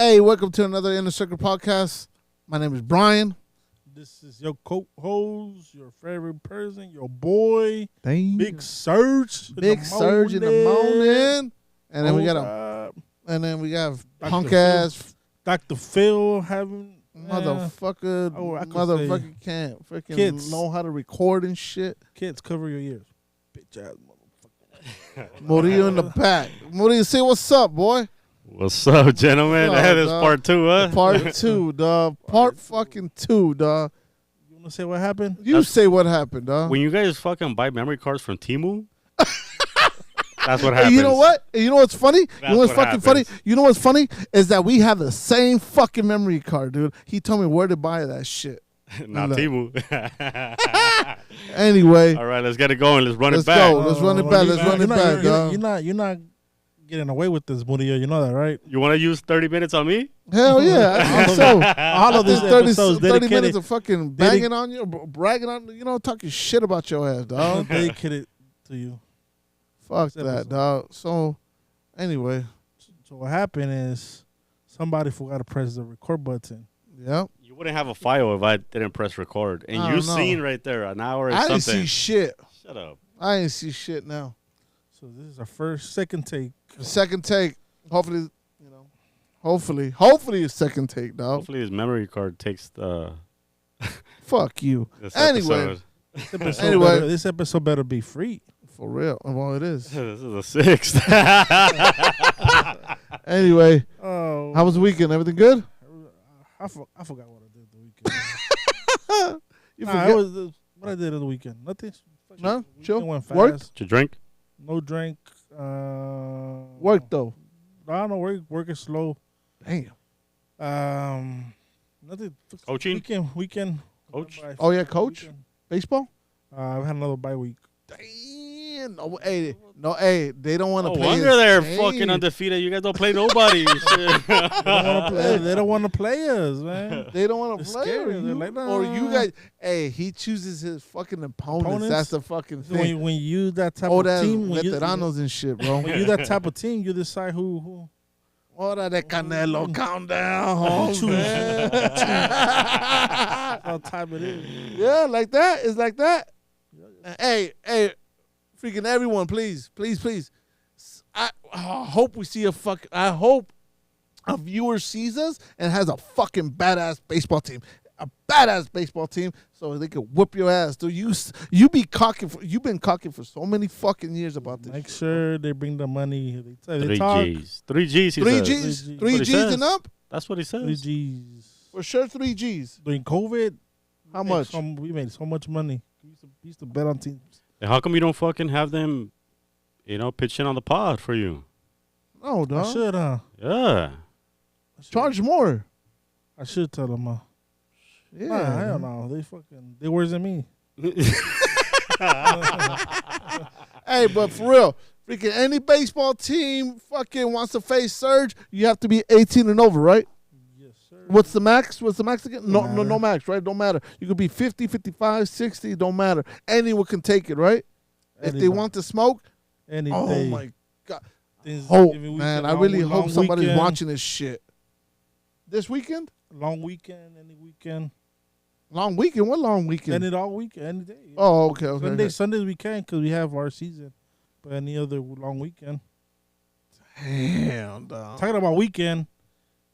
Hey, welcome to another Inner Circle podcast. My name is Brian. This is your co-host, your favorite person, your boy, Damn. Big Serg. Big Serg in the morning. And then we got punk ass Dr. Phil having motherfucker can't freaking kids know how to record and shit. Kids, cover your ears. Bitch ass motherfucker. Murillo in the back. Murillo, say what's up, boy. What's up, gentlemen? What's up, That is dog? part two, huh? Part two, dog. Part fucking two, dog. You want to say what happened? You say what happened, dog. When you guys fucking buy memory cards from Temu, that's what Hey, happens. you know what? You know what's funny? You know what's what fucking funny? happens. You know what's funny? Is that we have the same fucking memory card, dude. He told me where to buy that shit. Not Look. Temu. Anyway, All right, let's get it going. Let's run let's it back. go. Let's run it back. Let's run it back, dog. You're not getting away with this, Murillo. You know that, right? You want to use 30 minutes on me? Hell yeah. I think so. All of this 30 episodes 30 dedicated, minutes of fucking banging on you, bragging on you, know, talking shit about your ass, dog. dedicated to you. Fuck This that, episode. dog. So, anyway, So what happened is somebody forgot to press the record button. yeah. You wouldn't have a file if I didn't press record. And I you don't know. seen right there an hour and I didn't something. see shit. Shut up. I ain't see shit now. So this is our second take. Second take. Hopefully, you know. Hopefully a second take, dog. Hopefully his memory card takes the Fuck you. this Anyway. episode. Anyway. This episode better be free. For real. Well, it is. This is the sixth. Anyway, Oh, how was the weekend? Everything good? I forgot what I did the weekend. You Nah, forget? it was what I did on the weekend. Nothing. No? Weekend Chill? Went fast. Worked? Did you drink? No drink. Work, though. I don't know. Work is slow. Damn. Nothing. Coaching? Weekend. Coach? Oh, yeah, coach? Weekend. Baseball? I had another bye week. Damn. No, hey, they don't want to No play. wonder his they're team. fucking undefeated. You guys don't play nobody. Shit. They don't want to play us, man. They don't want to They're play. scared. Or They're you, like, or you nah. guys. Hey, he chooses his fucking opponents. That's the fucking thing. When you that type Oh, of that's team, when veteranos and shit, bro. you that type of team, you decide who. Hora de Canelo, calm down, home, Choose. man. How type it is. Yeah, like that. It's like that. Hey, freaking everyone, please. I hope we see I hope a viewer sees us and has a fucking badass baseball team. A badass baseball team so they can whoop your ass. Dude, you've been cocking for so many fucking years about this. Make shit, sure they bring the money. They 3 talk. G's. 3 G's. he bro. says. 3 G's? That's 3 what he G's says. and up? That's what he says. 3 G's. For sure 3 G's. During COVID, How much? We made so much money. We used to bet on teams. And how come you don't fucking have them, pitch in on the pod for you? No, I dog. should, Yeah. Charge more. I should tell them. Yeah. Nah, I don't know. They worse than me. Hey, but for real, freaking any baseball team fucking wants to face Serg, you have to be 18 and over, right? Yes, sir. What's the max? What's the max again? No matter. max, right? Don't matter. You could be 50, 55, 60, don't matter. Anyone can take it, right? If they Anybody. want to smoke, Any oh day. my God. Thanksgiving Hope, weekend, man. I really long hope somebody's weekend. watching this shit. This weekend? Long weekend, any weekend. Long weekend? What long weekend? Any all weekend, any day. Yeah. Oh, okay. Sundays we can because we have our season. But any other long weekend. Damn, dog. Talking about weekend,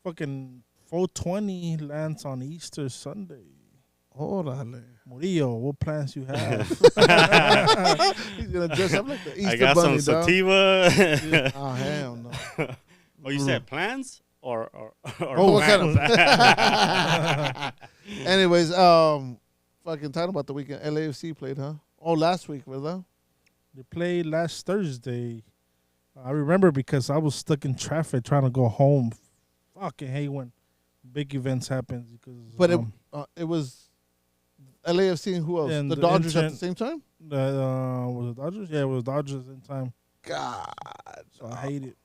fucking 420 lands on Easter Sunday. Orale. Murillo, what plans you have? He's going to dress up like the Easter I got bunny, some dog. sativa. Oh, hell no. Oh, you said plans? Or Oh, what kind plans? Anyways, fucking talking about the weekend. LAFC played, huh? Oh, last week, ¿verdad? They played last Thursday. I remember because I was stuck in traffic trying to go home. Fucking hate when big events happen. Because, But it was LAFC and who else? And The the Dodgers at intern- the same time? was it Dodgers? Yeah, it was Dodgers in time. God. So I hate it.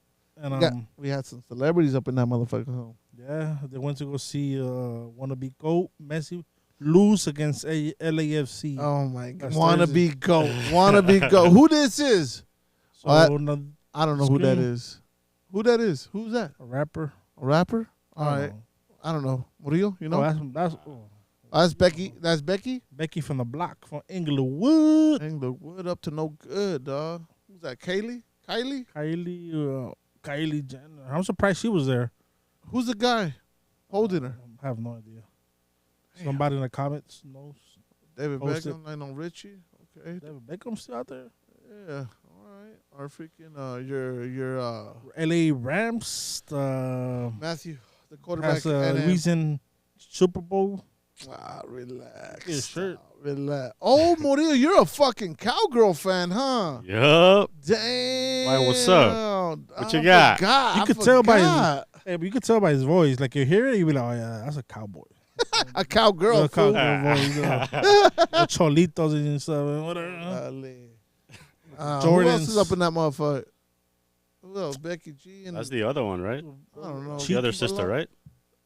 And We had some celebrities up in that motherfucker, huh? yeah, they went to go see wannabe GOAT Messi lose against LAFC. Oh, my God. That's Wanna Thursday. be GOAT. Wanna be GOAT. Who this is? So no, I don't know who that Scream. is. Who that is? Who's that? a rapper. A rapper? All right. I don't know. Murillo, you know? That's That's Becky. That's Becky. Becky from the block from Inglewood. Inglewood up to no good, dog. Who's that? Kaylee? Kylie? Kylie Jenner. I'm surprised she was there. Who's the guy holding her? I have no idea. Somebody in the comments knows. David Posted. Beckham, Lionel Richie. Okay. David Beckham still out there. Yeah. All right. Our freaking your LA Rams. Matthew, the quarterback. Has a recent Super Bowl. Relax. His shirt. Relax. Oh, Murillo, you're a fucking cowgirl fan, huh? Yup. Damn. Why, what's up? What you got? You could tell by you could tell by his voice. Like you hear it, you be like, oh yeah, that's a cowboy. a cowgirl. A cowgirl voice. Cholitos and stuff. Whatever. Who else is up in that motherfucker? Who else? Becky G. And That's the other one, right? I don't know. The other sister, right?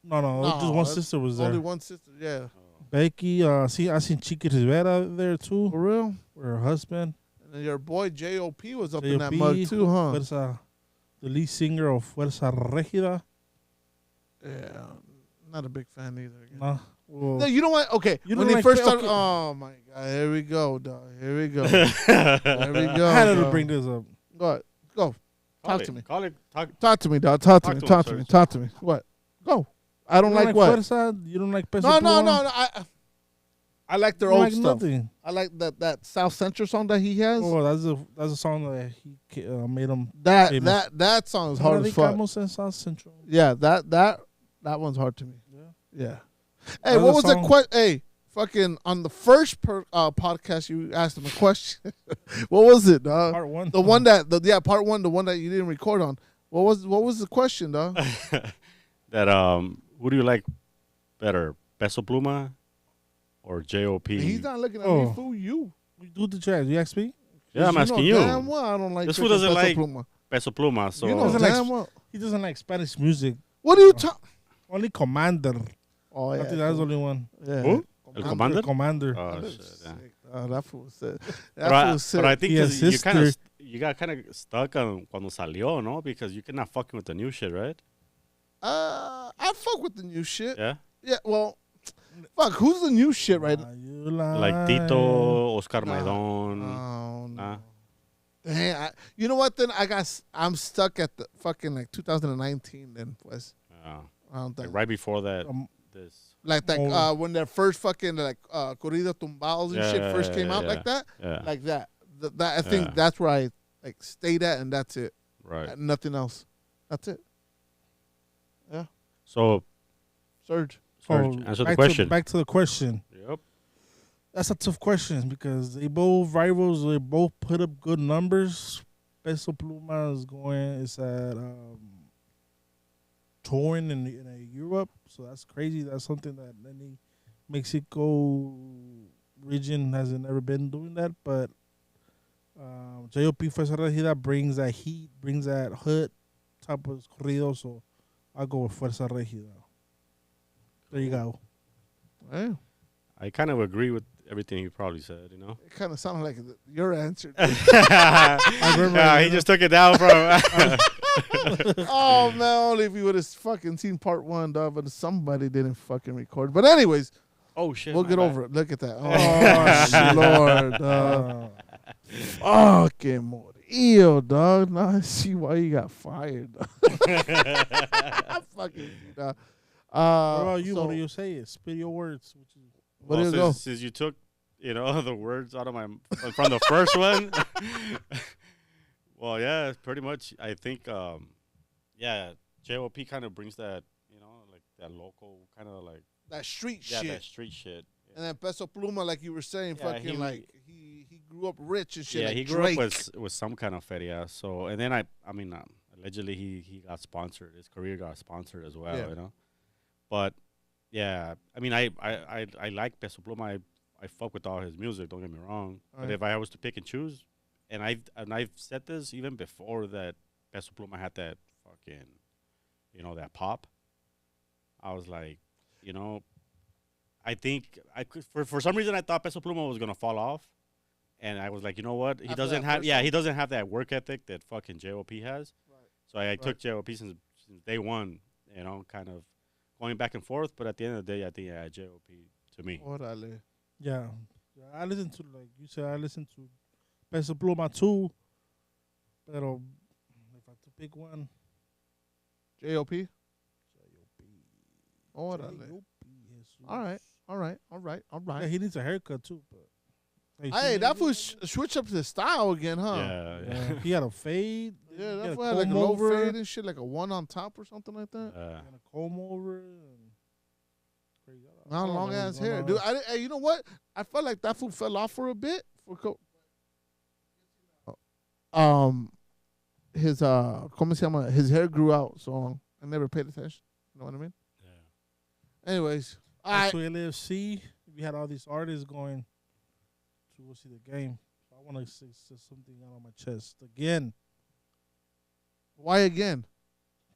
No, just one sister was there. Only one sister, yeah. Becky, I seen Chica Rivera there too. For real? With her husband. And then your boy JOP was up in that mug too, huh? Fuerza, the lead singer of Fuerza Regida. Yeah, not a big fan either. Nah. Well, no, you know what? Okay, when they first started, oh my god, here we go, dog. Here we go. Here we go. I had to bring this up. Go. Talk to me. Talk to me, dog. Talk to me. What? Go. I don't like what? Fuerza? You don't like Peso Pluma? No. I like their old stuff. Nothing. I like that South Central song that he has. Oh, that's a song that he made him. That song is hard as fuck. South Central. Yeah, that one's hard to me. Yeah. Hey, Another what was the song? question? Hey, fucking on the first podcast, you asked him a question. What was it, dog? Part one. The one that part one, the one that you didn't record on. What was the question, dog? That who do you like better, Peso Pluma or JOP? He's not looking at me, fool you. Do the track. You ask me? Yeah, I'm asking you. Damn well, I don't like this fool doesn't like Pluma. Peso Pluma, so You know damn well. He doesn't like Spanish music. What are you talking? Only Commander. Oh yeah, I think that's the only one. Yeah. Who? El Commander? Commander. Oh shit! Yeah. That fool said. But I think Yes, you got kind of stuck on cuando salió, no? Because you're not fucking with the new shit, right? I fuck with the new shit. Yeah. Yeah. Well, fuck. Who's the new shit right now? Like Tito, Oscar Maidon. Oh no. Nah. Dang, you know what? Then I'm stuck at the fucking like 2019. Then pues. I don't think. Like right before that, this. Like when their first fucking like Corrido tumbados and shit first came out like that. Yeah. Like that. I think that's where I like stayed at, and that's it. Right. Nothing else. That's it. Yeah. So, Serg. answer the question. Back to the question. Yep. That's a tough question because they both rivals. They both put up good numbers. Peso Pluma is at touring in Europe, so that's crazy. That's something that any Mexico region hasn't ever been doing that. But JOP Fuerza Regida brings that heat, brings that hood type of corrido. So I'll go with Fuerza Regida. There you go. Yeah. I kind of agree with everything he probably said, you know? It kind of sounded like your answer. He just took it down from... Oh, man, only if you would have fucking seen part one, dog, but somebody didn't fucking record. But anyways, oh, shit. We'll get over it. Look at that. Oh, Lord, dog. Fucking Murillo, dog. Now I see why you got fired, dog. Fucking dog. What about you? What do you say? Spit your words. What do you go? Since you took, the words out of my from the first one. Well, yeah, pretty much. I think, JOP kind of brings that, like that local kind of like that street shit. Yeah, that street shit. Yeah. And then Peso Pluma, like you were saying, he grew up rich and shit. Yeah, like he grew Drake. up with some kind of feria. So, and then allegedly he got sponsored. His career got sponsored as well, But yeah, I like Peso Pluma. I fuck with all his music. Don't get me wrong. But if I was to pick and choose, and I've said this even before that Peso Pluma had that fucking, that pop. I was like, I think I could for some reason I thought Peso Pluma was gonna fall off, and I was like, you know what? He doesn't have that work ethic that fucking JOP has. Right. So I took JOP since day one, kind of. going back and forth. But at the end of the day, I think JOP to me. Órale. Yeah. I listen to, like you said, I listen to Peso Pluma too. Pero if I had to pick one, JOP. JOP. Órale. Jesus. All right. Yeah, he needs a haircut too. But Hey, that fool switch up his style again, huh? Yeah. he had a fade. Yeah, he that had fool had like a comb low over, fade and shit, like a one on top or something like that. and a comb over. And crazy. I Not don't know long what's ass going hair, on. dude. Hey, you know what? I felt like that fool fell off for a bit. His ¿cómo se llama? His hair grew out, so I never paid attention. You know what I mean? Yeah. Anyways, So LAFC, we had all these artists going to go see the game. So I want to say something out on my chest again, why again?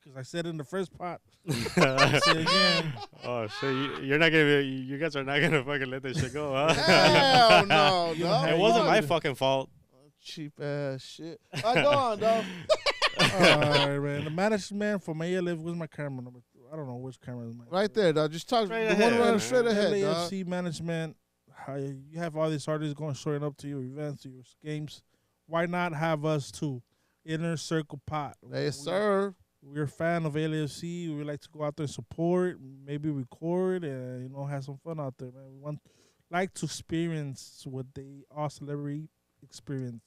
because I said in the first part. I said again. Oh shit! You're not gonna. You guys are not gonna fucking let this shit go, huh? Hell no, You no. know, It wasn't my fucking fault. cheap ass shit. All right, go on, dog. All right, man. The management from ALF, where's my camera number? I don't know which camera is mine. Right there, dog. Just talk. Straight The ahead, one right man. straight ahead, dog. LAFC management, how you have all these artists going showing up to your events, to your games. Why not have us too? Inner Circle Pot. Yes, sir. We're a fan of LAFC. We like to go out there and support, maybe record, and have some fun out there, man. We like to experience what they all celebrity experience.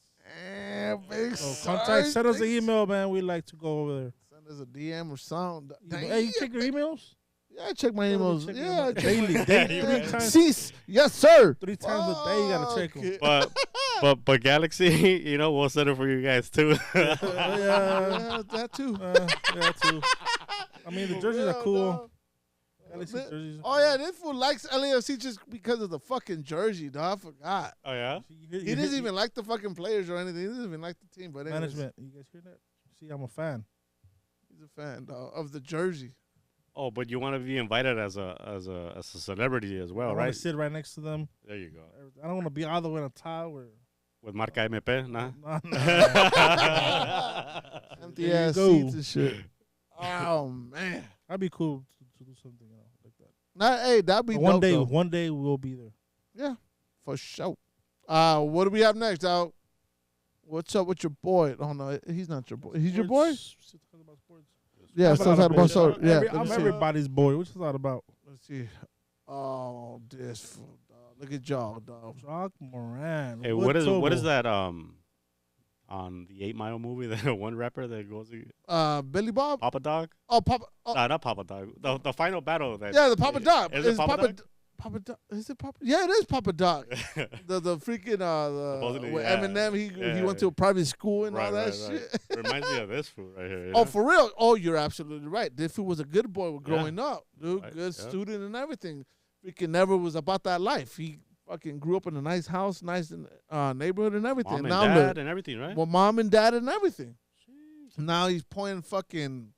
Big So contact, send us an email, man. We like to go over there. Send us a DM or something. Hey, you check your emails? Yeah, I check my emails. Check Yeah, your emails. daily, Yeah, 3 man. times. Cease. Yes, sir. 3 times a day, you gotta check them. But Galaxy, we'll set it for you guys too. Yeah, Yeah, that too. yeah, too. I mean, the jerseys are cool. Galaxy jerseys. Oh yeah, this fool likes LAFC just because of the fucking jersey, dog. I forgot. Oh yeah. He doesn't even like the fucking players or anything. He doesn't even like the team. But anyways, Management. You guys hear that? See, I'm a fan. he's a fan, dog, of the jersey. Oh, but you want to be invited as a celebrity as I well, want right? to sit right next to them. There you go. I don't want to be all the way on top where. With Marca MP, nah. Empty There you ass go. seats and shit. Oh man. That'd be cool to do something like that. Hey, that'd be dope, though. One day we'll be there. Yeah, for sure. What do we have next, dog? What's up with your boy? Oh no, he's not your boy. He's your boy? Still talking about sports. Yeah, I'm still about talking about to- so. Yeah, I'm let me see. everybody's boy. What's that about? Let's see. Oh, this fool, dog. Look at y'all, dog. Jock Moran. Hey, what is that on the 8 Mile movie? That one rapper that goes Billy Bob. Papa Dog? Oh, Papa. Oh, Nah, not Papa Dog. The final battle. That yeah, the Papa Dog. Is it Papa Dog? Papa Dog. Is it Papa? Yeah, it is Papa Dog. the freaking Supposedly, with yeah. Eminem. He Yeah. went to a private school and all that Right. shit. Reminds me of this fool right here. Oh, for real? Oh, you're absolutely right. This fool was a good boy growing up, dude. Right, Good yeah. student and everything. Freaking never was about that life. He fucking grew up in a nice house, nice neighborhood and everything. Mom and now dad and everything, right? well, mom and dad and everything. Now he's pointing fucking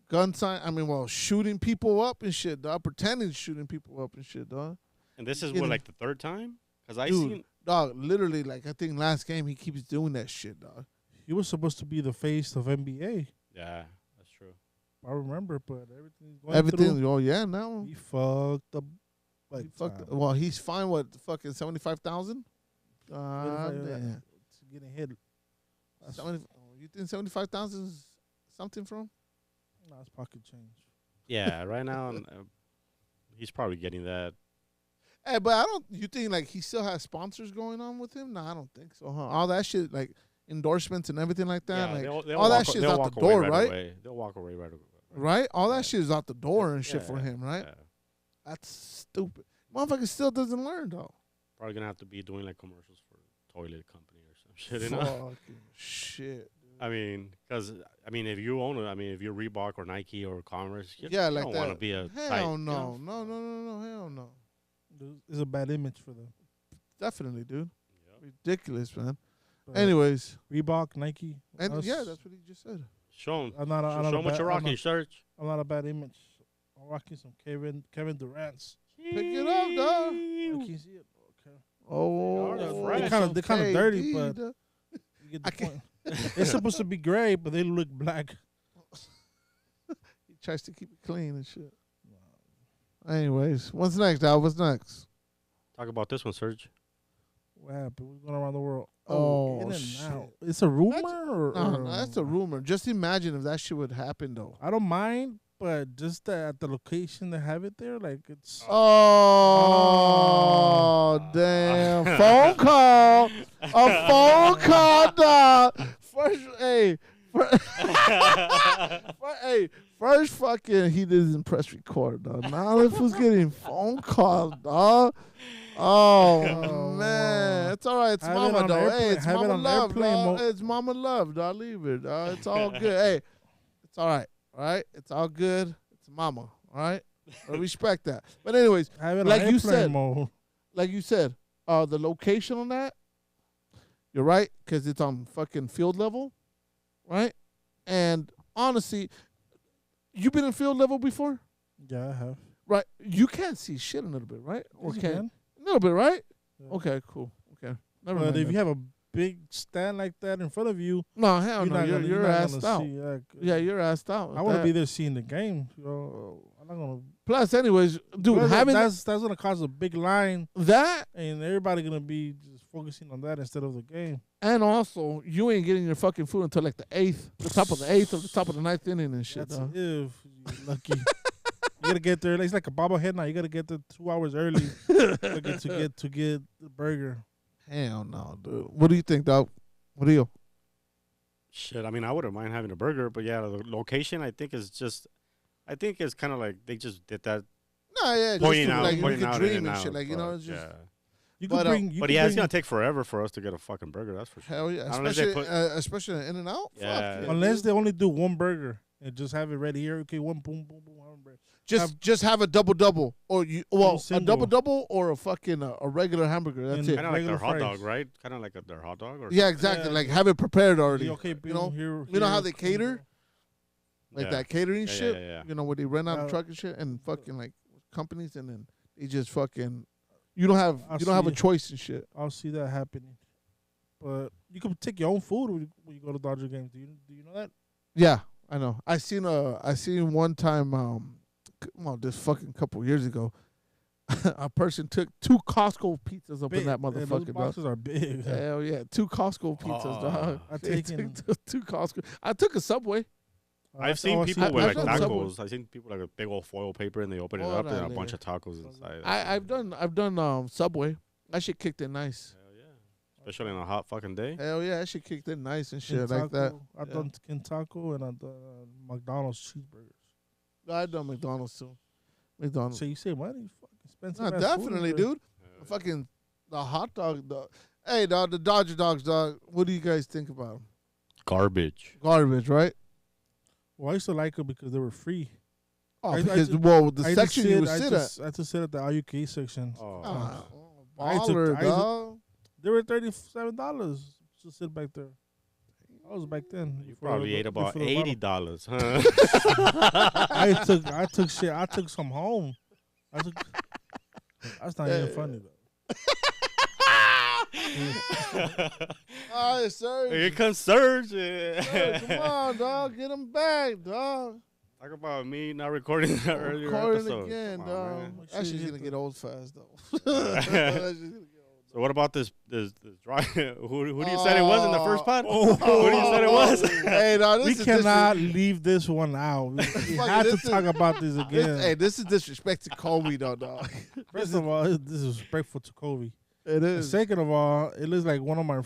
gun sign. Shooting people up and shit, dog. Pretending shooting people up and shit, dog. And this is Getting- what, like the third time? Because I Dude, seen. dog, literally, like I think last game he keeps doing that shit, dog. He was supposed to be the face of NBA. Yeah, that's true. I remember, but everything's going Everything. through. Oh yeah, now He fucked up. he Like fucked. Well, he's fine. What fucking 75,000? Damn. Damn. Getting hit. That's 70, you think 75,000 is something from? nah, it's pocket change. Yeah, right now he's probably getting that. Hey, but I don't. You think like he still has sponsors going on with him? No, I don't think so. Huh? All that shit, like endorsements and everything like that. Yeah, Like they'll all that walk- shit's they'll out walk the away door, right right? away. They'll walk away right away. Right? All that Yeah. shit is out the door and shit Yeah, for him, right? Yeah. That's stupid. Motherfucker still doesn't learn though. Probably gonna have to be doing like commercials for toilet company or some shit. You know? Fucking shit. I mean, because if you own it, if you're Reebok or Nike or Commerce, you Yeah, you like don't that. want to be a Hell tight, no. you know? No, hell no. It's a bad image for them. Definitely, dude. Yep. Ridiculous, man. But Anyways, Reebok, Nike. and us, yeah, that's what he just said. Show them. I'm not a, I'm not Show a them what bad, you're rocking, Serge. I'm not a bad image. I'm rocking some Kevin Durant's. Pick it up, dog. I can't see it. Okay. Oh, They're kinda KD, dirty, but- dog. You get I the can't- point. They're supposed to be gray, but they look black. He tries to keep it clean and shit. Nah, Anyways, what's next, Al? What's next? Talk about this one, Serge. What happened? We're going around the world. Oh, in and shit. out. It's a rumor? No, that's a rumor. Just imagine if that shit would happen, though. I don't mind, but just at the location they have it there, like it's. Oh, damn. Phone call. A phone call, dog. First, hey. First fucking he doesn't press record, dog. Now this was getting phone call, dog. Oh, man. It's all right. It's mama, though. Hey, it's mama love, dog. It's mama love, dog. Leave it, dog. It's all good. Hey, it's all right. All right? It's all good. It's mama. All right? I respect that. But anyways, like you said, the location on that, you're right, because it's on fucking field level, right? And honestly, you been in field level before? Yeah, I have. Right. You can't see shit a little bit, right? Yes, you Okay. can. A little bit, right? Yeah. Okay, cool. Okay. Never But mind. if you have a big stand like that in front of you, no, hell no. You're not assed gonna out. see, Yeah, you're assed out. I want to be there seeing the game. You know, I'm not gonna. Plus, anyways, dude, having that's gonna cause a big line, that, and everybody gonna be just focusing on that instead of the game. and also you ain't getting your fucking food until like the top of the eighth or the top of the ninth inning and shit. That's dog. if you're lucky. You gotta get there. It's like a bobblehead now. You gotta get there 2 hours early to get the burger. Hell no, dude. What do you think, dog? What do you? Shit, I mean, I wouldn't mind having a burger, but yeah, the location I think it's kind of like they just did that. No, yeah, Pointing just out, like you pointing could out, dream in and out, shit. Like, you know, but it's just yeah. You But, could bring. But yeah, it's gonna take forever for us to get a fucking burger. That's for sure. hell yeah, Unless they especially in and out. Yeah. Fuck Unless dude. they only do one burger and just have it ready here. Okay, one boom, boom, boom, one burger. just have a double or a single. double or a fucking a regular hamburger. That's And it. Kind of like their regular hot fries. dog, right? Kind of like their hot dog. Or Yeah, exactly. Yeah. Like have it prepared already. Okay, you know, here, you know how here, they cater? boom, Like Yeah. that catering Yeah, shit. yeah, yeah. You know, where they rent out a Uh, truck and shit, and fucking like companies, and then they just fucking. You don't have I you don't have a see. choice and shit. I'll see that happening. But you can take your own food when you go to Dodger games. Do you know that? Yeah, I know. I seen one time this fucking couple years ago, a person took 2 Costco pizzas up in that Those motherfucking dog. boxes are big. Hell yeah, 2 Costco pizzas, dog. I They taken- took 2 Costco. I took a Subway. I've seen people I've with like done Subway. tacos. I've seen people like a big old foil paper and they open it up and a bunch of tacos inside. I've done Subway. That shit kicked in nice. Hell yeah. Especially on a hot fucking day. Hell yeah, that shit kicked in nice and shit like that. I've Yeah. done Taco and I've done McDonald's cheeseburgers. I've done McDonald's too. McDonald's. So you say money? Fucking expensive. No, ass definitely, food, bro. dude. Fucking the hot dog. Hey, dog, the Dodger dogs, dog. What do you guys think about them? Garbage. Garbage, right? Well, I used to like them because they were free. Oh, I because just- the I section just you would I sit just sit at the all-you-can-eat section. Oh. I took- Baller, I took- dog. They were $37 to sit back there. I was back then. You before probably the- ate about before the bottle. $80, huh? I took some home. That's not even funny though. All right, sir. Here comes Serge. Come on, dog. Get him back, dog. Talk about me not recording that earlier Recording episode. again, Come on, dog. man. That shit's gonna get old fast though. That shit's gonna get old. So what about this dry? who do you said it was in the first pod? Oh. Who do you said it was? Hey, dog, We this is cannot leave this one out. We have to this is- talk about this again. Hey, this is disrespect to Kobe, though, dog. First of all, this is respectful to Kobe. It And is. second of all, it looks like one of my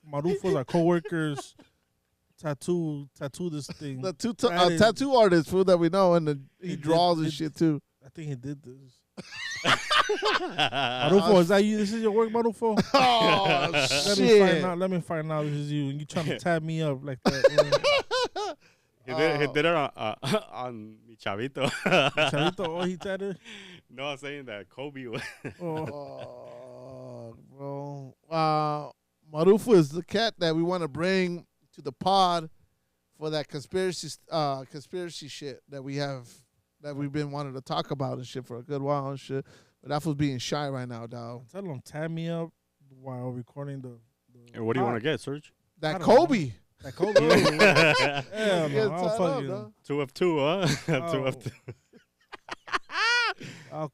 Marufos, our coworkers, tattoo this thing. The That is- tattoo artist, fool, that we know, and he He did- draws and it- shit too. I think he did this. Marufo, is that you? This is your work, Marufo? Oh Let me find out. Let me find out this is you. And you trying to tab me up like that? He did it on mi chavito. Chavito, oh, he tattooed. No, I'm saying that Kobe was. Oh. Bro. Marufu is the cat that we want to bring to the pod for that conspiracy shit that we have, that we've been wanting to talk about and shit for a good while and shit. But that was being shy right now, dog. Tell him tab me up while recording the And what do you want to get, Serge? That I don't Kobe. That Kobe. Hell Get no, I'll tied fuck up, you. dog. 2 of 2, huh? 2 Oh. of 2.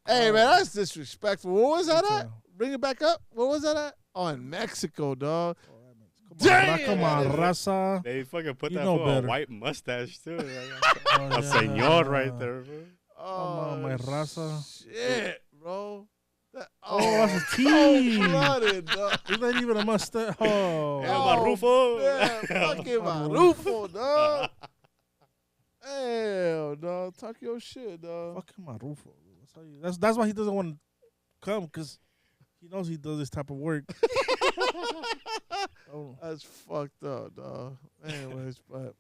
Hey, man, that's disrespectful. What was that at? Bring it back up. What was that at? Oh, in Mexico, dog. Damn! Come on, raza. They fucking put You that know for a better. white mustache, too. Like, Oh, a señor right there, bro. Oh, Come on, my raza. shit, bro. Oh, that's a T. Flooded, dog. It's not even a mustache. Oh. Yeah, Marufo. Yeah, fucking Marufo, dog. Hell, dog. Talk your shit, dog. Fucking Marufo. That's why he doesn't want to come, because he knows he does this type of work. Oh. That's fucked up, dog. Anyways, but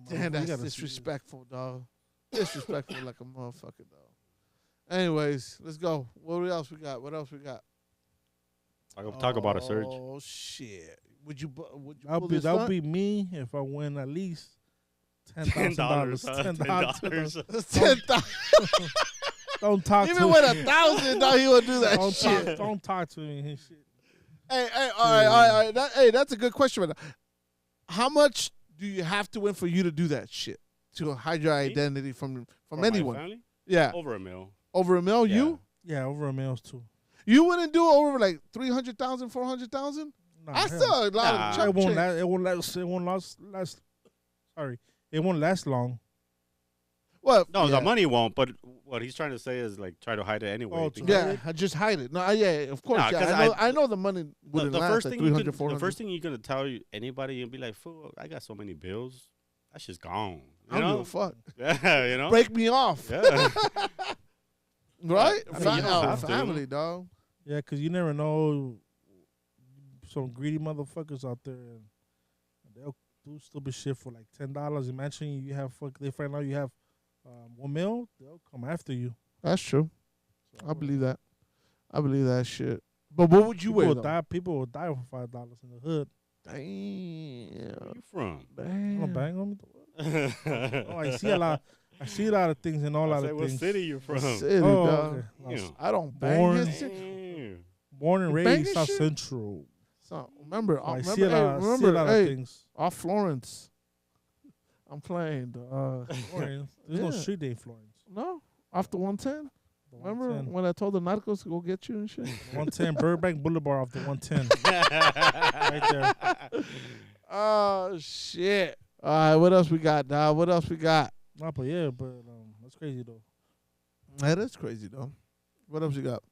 Damn, damn, that's disrespectful, dog. Disrespectful like a motherfucker, dog. Anyways, let's go. What else we got? What else we got? Talk about it, Serg. Oh shit! Would you that would be me if I win at least $10,000. $10. $10,000. Don't talk Even to with me. $1,000, dog, he would do that Don't shit. don't talk to me and shit. Hey, all right. Hey, that's a good question. Right now. How much do you have to win for you to do that shit? To hide your identity from anyone? My family? Yeah. Over $1 million. Over $1 million? Yeah. You? Yeah, over $1 million too. You wouldn't do it over like 300,000, 400,000? Nah, I saw a lot Nah. of it chump won't change. last. It won't last. Sorry, it won't last long. What? No, yeah. the money won't, but what he's trying to say is, like, try to hide it anyway. Oh, because Yeah, I just hide it. No, yeah, of course. Nah, Yeah, 'cause I know the money wouldn't the last first like thing 300, 400. the first thing you're gonna tell anybody and be like, "Fool, I got so many bills. That shit's gone." I don't give a fuck. Yeah, you know. Break me off. Yeah. Right? I mean, you don't have to. Family, dog. Yeah, because you never know some greedy motherfuckers out there, and they'll do stupid shit for like $10. Imagine you have they find out you have $1 million, they'll come after you. That's true. So, I believe that. I believe that shit. But what would you people weigh, will though? die. People will die for $5 in the hood. Where Damn. you from? Wanna Damn. bang on me? Oh, I see a lot. I see a lot of things in all I lot said, of what things. city you from? City, Oh, dog. okay. Damn. I don't bang Born- his shit. Damn. Born and You raised banging South shit? Central. So, remember, I remember, see a lot, hey, see a lot hey, of things. off Florence. I'm playing. Florence. There's no Yeah. street day in Florence. No, off the 110. The Remember 110. when I told the narcos to go get you and shit? 110 Burbank Boulevard off the 110. Right there. Oh shit! All right, what else we got, dog? What else we got? No, but yeah, but that's crazy though. That is crazy though. What else we got?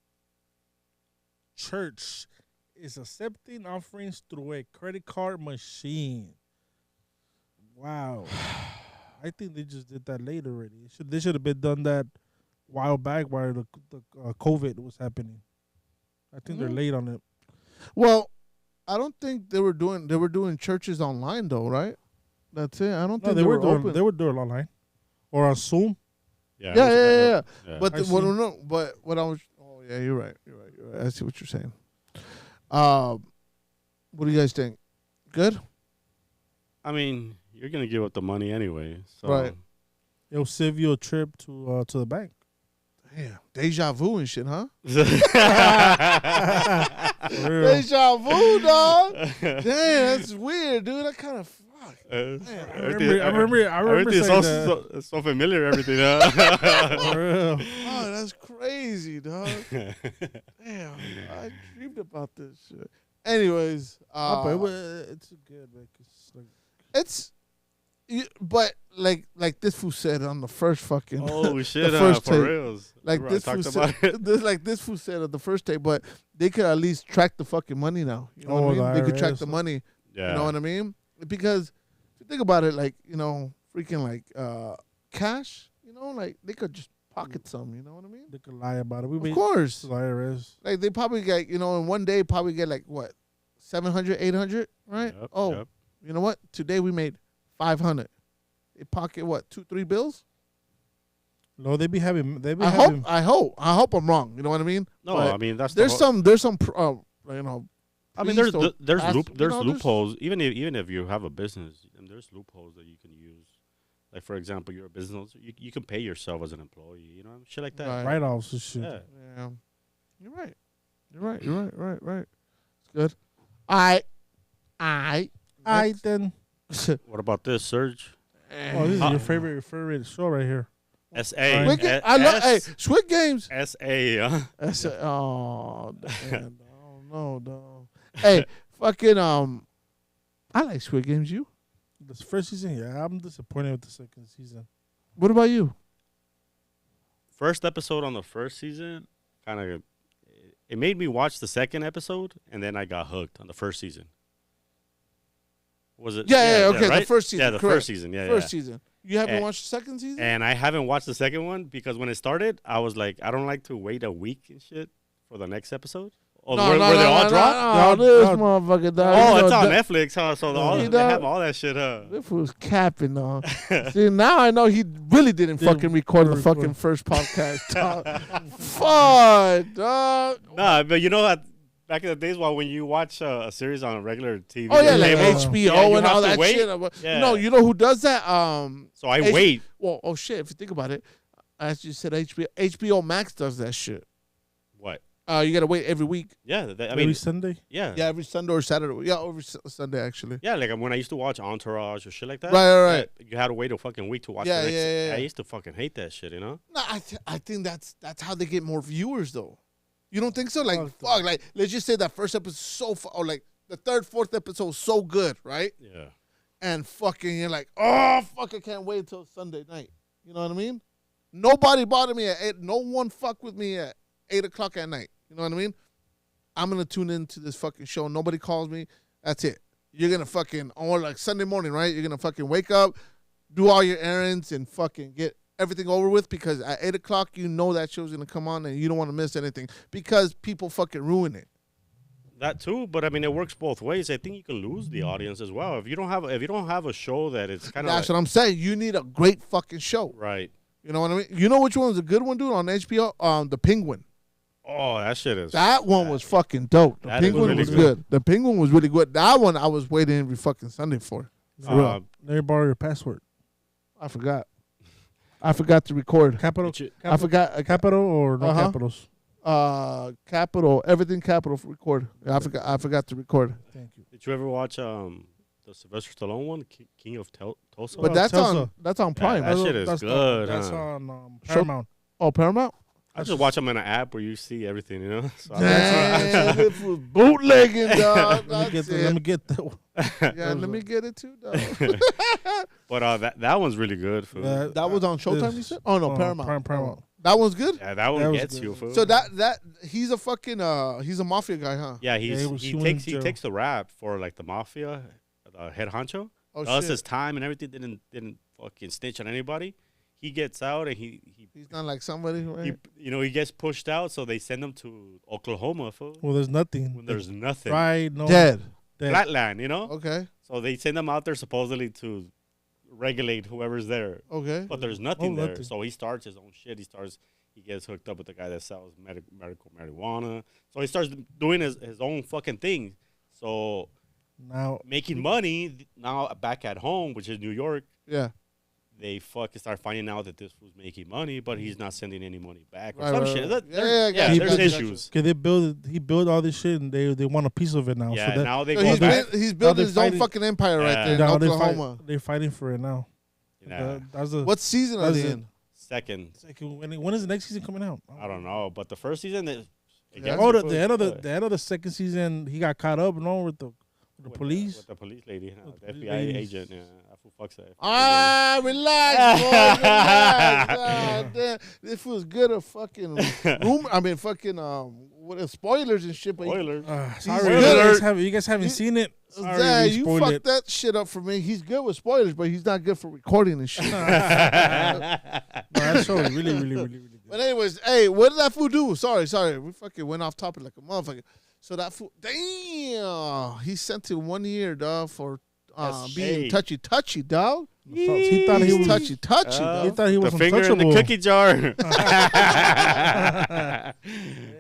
Church is accepting offerings through a credit card machine. Wow. I think they just did that late already. They should have been done that a while back while the COVID was happening. I think they're late on it. Well, I don't think they were doing churches online though, right? That's it. I don't No, think they were doing open. they were doing it online or on Zoom. Yeah. Yeah. But I what see. no, but what I was. Oh yeah, you're right. I see what you're saying. What do you guys think? Good. I mean, you're gonna give up the money anyway, so Right. It'll save you a trip to the bank. Damn, deja vu and shit, huh? For real. Deja vu, dog. Damn, that's weird, dude. I kind of fuck. I remember Everything's saying so familiar. Everything. Huh? For real. Oh, that's crazy, dog. Damn, I dreamed about this shit. Anyways, But it's good. Like, it's, but like this fool said on the first fucking. Oh shit! The first For tape. reals. Like Remember I this fool talked said, about it. like this fool said on the first tape, but they could at least track the fucking money now. You know Oh, what I mean? the They could track IRS. the money. Yeah. You know what I mean? Because if you think about it, like, you know, freaking like cash, you know, like they could just pocket some. You know what I mean? They could lie about it. We Of made course. the IRS. Like they probably get, you know, in one day probably get like what, 700, 800, right? Yep, Oh, yep. you know what? Today we made 500. They pocket what, 2-3 bills? No, they be having. I hope I'm wrong. You know what I mean? No, But I mean that's there's the whole, some you know. I mean, police there's or there's past- loop, you there's know, loopholes. Even if you have a business, and there's loopholes that you can use. Like for example, you're a business, you can pay yourself as an employee. You know, shit like that. Right. write-offs and shit. Yeah. Yeah, you're right. You're right. It's good. I. Then. What about this, Serg? Oh, this is Uh, your favorite show right here. S.A. Squid Game. I love. Hey, Squid Games. S.A. Oh, damn, no, no. Hey, fucking I like Squid Games. You? This first season, yeah, I'm disappointed with the second season. What about you? First episode on the first season, kind of, it made me watch the second episode, and then I got hooked on the first season. Was it? Yeah, okay, right? the first season. Yeah, the correct. first season. Yeah, first season. You haven't watched the second season? And I haven't watched the second one because when it started, I was like, I don't like to wait a week and shit for the next episode. Where they all drop? This motherfucker, dog. Oh, it's on Netflix, huh? So they have all that shit, huh? This was capping, dog. See, now I know he really didn't fucking record the fucking first podcast, dog. Fuck, dog. Nah, but you know that back in the days when you watch a series on a regular TV. Oh, yeah, like HBO and all that wait. shit. Yeah. No, you know who does that? So I wait. Well, oh, shit, if you think about it, as you said, HBO Max does that shit. What? You gotta wait every week. Yeah, every Sunday. Yeah, every Sunday or Saturday. Yeah, every Sunday actually. Yeah, like when I used to watch Entourage or shit like that. Right. You had to wait a fucking week to watch. Yeah, the next yeah. I used to fucking hate that shit, you know. No, I think that's how they get more viewers though. You don't think so? Like fuck, like let's just say that first episode or like the third, fourth episode so good, right? Yeah. And fucking you're like, oh fuck, I can't wait until Sunday night. You know what I mean? Nobody bothered me at 8. No one fuck with me at 8:00 at night. You know what I mean? I'm going to tune into this fucking show. Nobody calls me. That's it. You're going to fucking, or like Sunday morning, right? You're going to fucking wake up, do all your errands, and fucking get everything over with because at 8:00, you know that show's going to come on and you don't want to miss anything because people fucking ruin it. That too, but I mean, it works both ways. I think you can lose the audience as well if you don't have a show that it's kind of. That's what I'm saying. You need a great fucking show, right? You know what I mean? You know which one's a good one, dude? On HBO, The Penguin. Oh, that shit is. That one was fucking dope. The Penguin was good. The Penguin was really good. That one I was waiting every fucking Sunday for. Let me borrow your password. I forgot. I forgot to record. Capital. I forgot. Capital or no capitals? Capital. Everything capital for record. I forgot to record. Thank you. Did you ever watch the Sylvester Stallone one, King of Tulsa? But that's on Prime. Yeah, that shit is good. That's on Paramount. Oh, Paramount. I just watch them in an app where you see everything, you know. So Damn, it was bootlegging, dog. Let me get that one. Yeah, let me get it too, dog. But that one's really good. That was on Showtime, you said? Oh no, Paramount. Paramount. That one's good. Yeah, that one gets you. Fool. So that he's a fucking he's a mafia guy, huh? Yeah, he takes the rap for like the mafia, the head honcho. Oh does shit. his time and everything. Didn't fucking snitch on anybody. He gets out and he's not like somebody, right? He gets pushed out, so they send him to Oklahoma. Fool. Well, there's nothing. When there's nothing. Right, no. Dead. Flatland, you know. Okay. So they send him out there supposedly to regulate whoever's there. Okay. But there's nothing there. Nothing. So he starts his own shit. He gets hooked up with the guy that sells medical marijuana. So he starts doing his own fucking thing. So now making money now back at home, which is New York. Yeah. They fucking start finding out that this was making money, but he's not sending any money back or right, some right, shit. Right. There's issues. Cause he built all this shit and they want a piece of it now. Yeah, so now they go back. He's building his own fucking empire right there in Oklahoma. They're fighting for it now. Yeah. What season are they in? Second. When is the next season coming out? I don't know, but the first season the end of the second season, he got caught up, with the police. With the police lady, the FBI agent. Yeah, I feel fucks that. Relax, boy. Relax. God damn. This was good of fucking rumor. I mean, fucking what spoilers and shit. Spoilers. Sorry, you guys haven't seen it. Sorry, you fucked that shit up for me. He's good with spoilers, but he's not good for recording and shit. That show is really, really, really, really good. But anyways, hey, what did that fool do? Sorry. We fucking went off topic like a motherfucker. So that fool, damn, he sent to 1 year, dog, for being touchy, dog. He thought he was touchy, dog. He thought he was the finger in the cookie jar.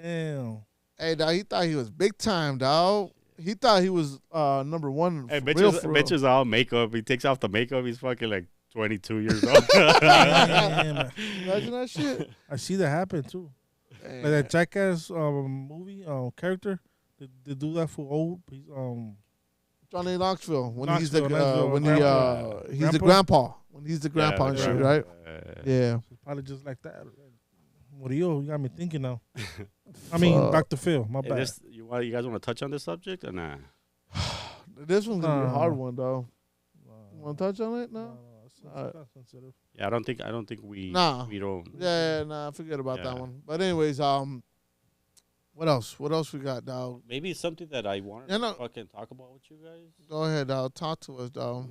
Damn. Hey, dog, he thought he was big time, dog. He thought he was number one. Hey, Mitch is all makeup. He takes off the makeup. He's fucking like 22 years old. Imagine that shit. I see that happen too. Like that Jackass movie character. They do that for old Johnny Knoxville when he's Knoxville, the grandpa. grandpa. When he's the grandpa and shit, grandpa. right? Yeah. So probably just like that. Murillo, you got me thinking now. I mean, Dr. Phil, my bad. You guys want to touch on this subject or nah? This one's gonna be a hard one though. You want to touch on it? No. That's sensitive. Yeah, I don't think we we don't. Yeah, nah, forget about that one. But anyways, what else? What else we got, dog? Maybe it's something that I wanted to fucking talk about with you guys. Go ahead, dog. Talk to us, dog.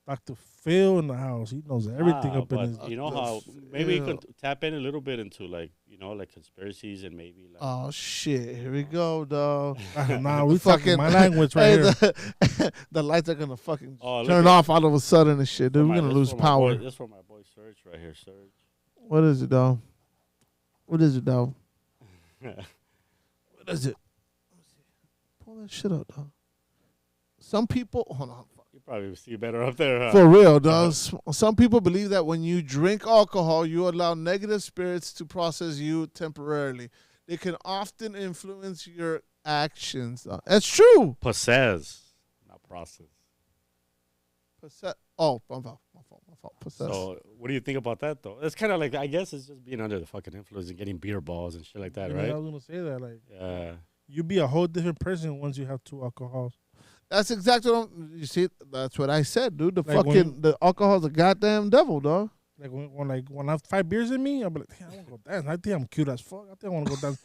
Dr. Phil in the house. He knows everything up in his. You know how maybe you could tap in a little bit into like like conspiracies and maybe like. Oh shit! Here we go, dog. Nah, we fucking my language right here. The lights are gonna fucking turn turn off all of a sudden and shit, dude. We're gonna lose power. This for my boy Serg right here, Serg. What is it, dog? What is it, dog? What is it? Pull that shit up, dog. Some people, hold on. You probably see better up there, huh? For real, dog. Some people believe that when you drink alcohol, you allow negative spirits to process you temporarily. They can often influence your actions. That's true. Possess, not process. Oh, my fault. Possess. So, what do you think about that, though? It's kind of like, I guess it's just being under the fucking influence and getting beer balls and shit like that, right? I was gonna say that, like, yeah, you be a whole different person once you have 2 alcohols. That's exactly what you see. That's what I said, dude. Like the alcohol's a goddamn devil, dog. Like when I have 5 beers in me, I'm like, damn, I want to go dance. I think I'm cute as fuck. I think I want to go dance.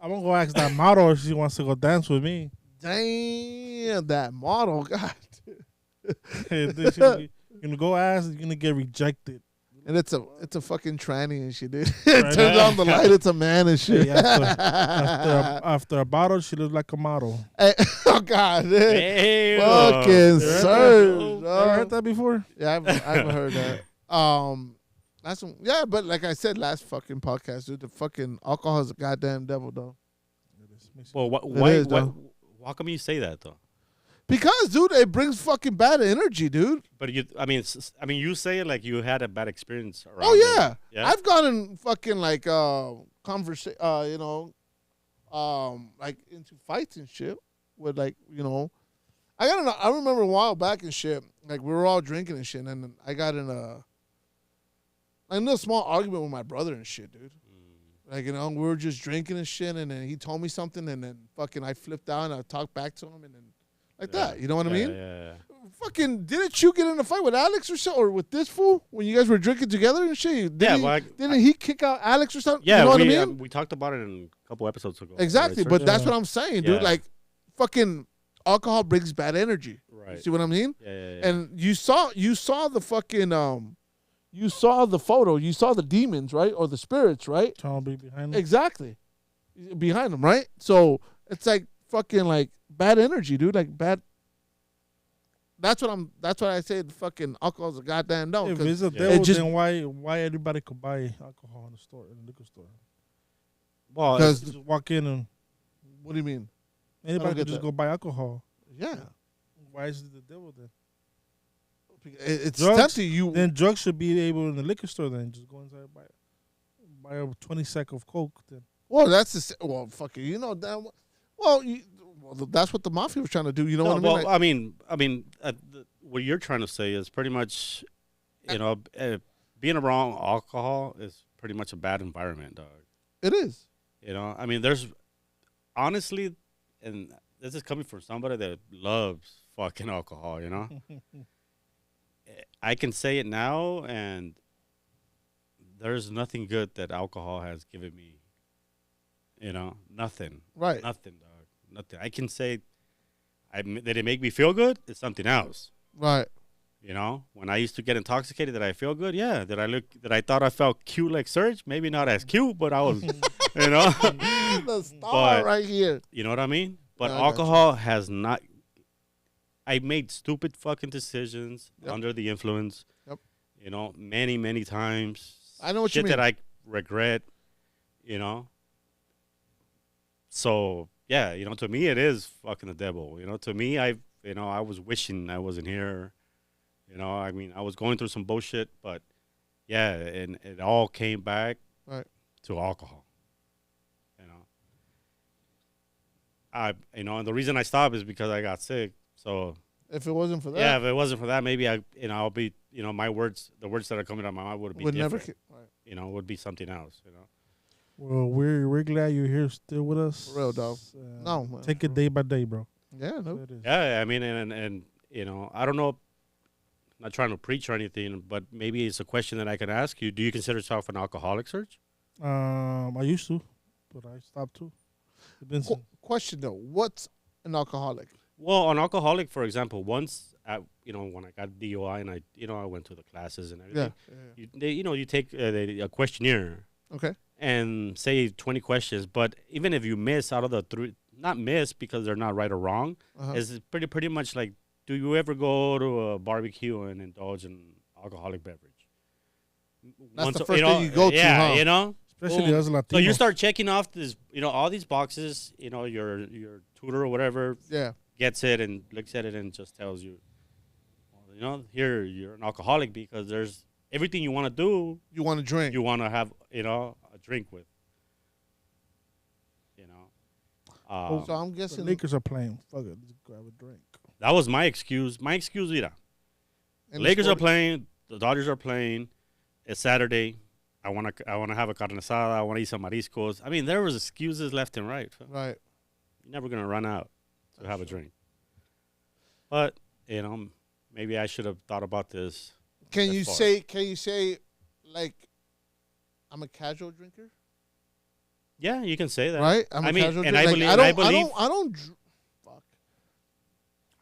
I'm gonna go ask that model if she wants to go dance with me. Damn, that model, God. You're gonna go ask, you're gonna get rejected. And it's a fucking tranny and shit, dude. It turns on the light, it's a man and shit. Hey, after a bottle, she looks like a model. Hey, oh God, hey, fucking Serg. You heard that before? Yeah, I've heard that. But like I said last fucking podcast, dude, the fucking alcohol is a goddamn devil, though. Well, why come you say that though? Because, dude, it brings fucking bad energy, dude. But you say it like you had a bad experience around. Oh yeah, yeah? I've gotten fucking like like into fights and shit with like I remember a while back and shit. Like we were all drinking and shit, and I got in a small argument with my brother and shit, dude. Like we were just drinking and shit, and then he told me something, and then fucking I flipped out and I talked back to him, and then. Like that, you know what I mean? Yeah. Fucking, didn't you get in a fight with Alex or so, or with this fool when you guys were drinking together and shit? Didn't he kick out Alex or something? Yeah, you know what I mean? We talked about it in a couple episodes ago. Exactly, right, but that's what I'm saying, dude. Yeah. Like, fucking alcohol brings bad energy. Right. You see what I mean? Yeah. And you saw the fucking you saw the photo, you saw the demons, right, or the spirits, right? Trying to be behind them. Exactly, behind them, right? So it's like fucking like bad energy, dude. Like bad. That's what I say. The fucking alcohol's a goddamn no. If it's a devil, then why everybody could buy alcohol in the liquor store? Well, because just walk in and. What do you mean? Anybody could just go buy alcohol. Yeah. Why is it the devil then? It's tempting you. Then drugs should be able in the liquor store. Then just go inside and buy a 20 sack of Coke. Then. Well, that's fucking damn. Well, that's what the mafia was trying to do. You know what I mean? Well, I mean, what you're trying to say is pretty much, being around alcohol is pretty much a bad environment, dog. It is. I mean, there's honestly, and this is coming from somebody that loves fucking alcohol. I can say it now, and there's nothing good that alcohol has given me. Nothing. Right. Nothing, dog. Nothing. I can say, did it make me feel good? It's something else. Right. When I used to get intoxicated, did I feel good? Yeah. Did I thought I felt cute like Serg? Maybe not as cute, but I was, The star right here. You know what I mean? But Yeah, alcohol has not. I made stupid fucking decisions under the influence. Yep. Many, many times. I know what you mean. Shit that I regret, So, yeah, to me it is fucking the devil. To me, I was wishing I wasn't here. I mean, I was going through some bullshit, but yeah, and it all came back right to alcohol. and the reason I stopped is because I got sick. So If it wasn't for that, yeah, if it wasn't for that, maybe I'll be, my words, the words that are coming out of my mouth would be different. Right. Would be something else. Well, we're glad you're here still with us. For real, dog. No, man, take it day by day, bro. Yeah, no. Yeah, I mean, and I don't know. Not trying to preach or anything, but maybe it's a question that I can ask you. Do you consider yourself an alcoholic, Serge? I used to, but I stopped too. Question though, what's an alcoholic? Well, an alcoholic, for example, once when I got DUI and I went to the classes and everything. Yeah. You take a questionnaire. Okay. And say 20 questions, but even if you miss out of the 3, not miss because they're not right or wrong, is pretty much like, do you ever go to a barbecue and indulge in alcoholic beverage? That's the first thing you go to, huh? Yeah, Especially as Latinos. So you start checking off this, all these boxes, your tutor or whatever gets it and looks at it and just tells you, here you're an alcoholic because there's everything you want to do. You want to drink. You want to have, a drink with. So I'm guessing the Lakers are playing. Fuck it, let's grab a drink. That was my excuse. My excuse, mira. The Lakers are playing. The Dodgers are playing. It's Saturday. I want to have a carne asada. I want to eat some mariscos. I mean, there was excuses left and right. Right. You're never gonna run out to have a drink. But maybe I should have thought about this. Can you say, like, I'm a casual drinker? Yeah, you can say that. Right? I'm a casual drinker. I believe. Fuck.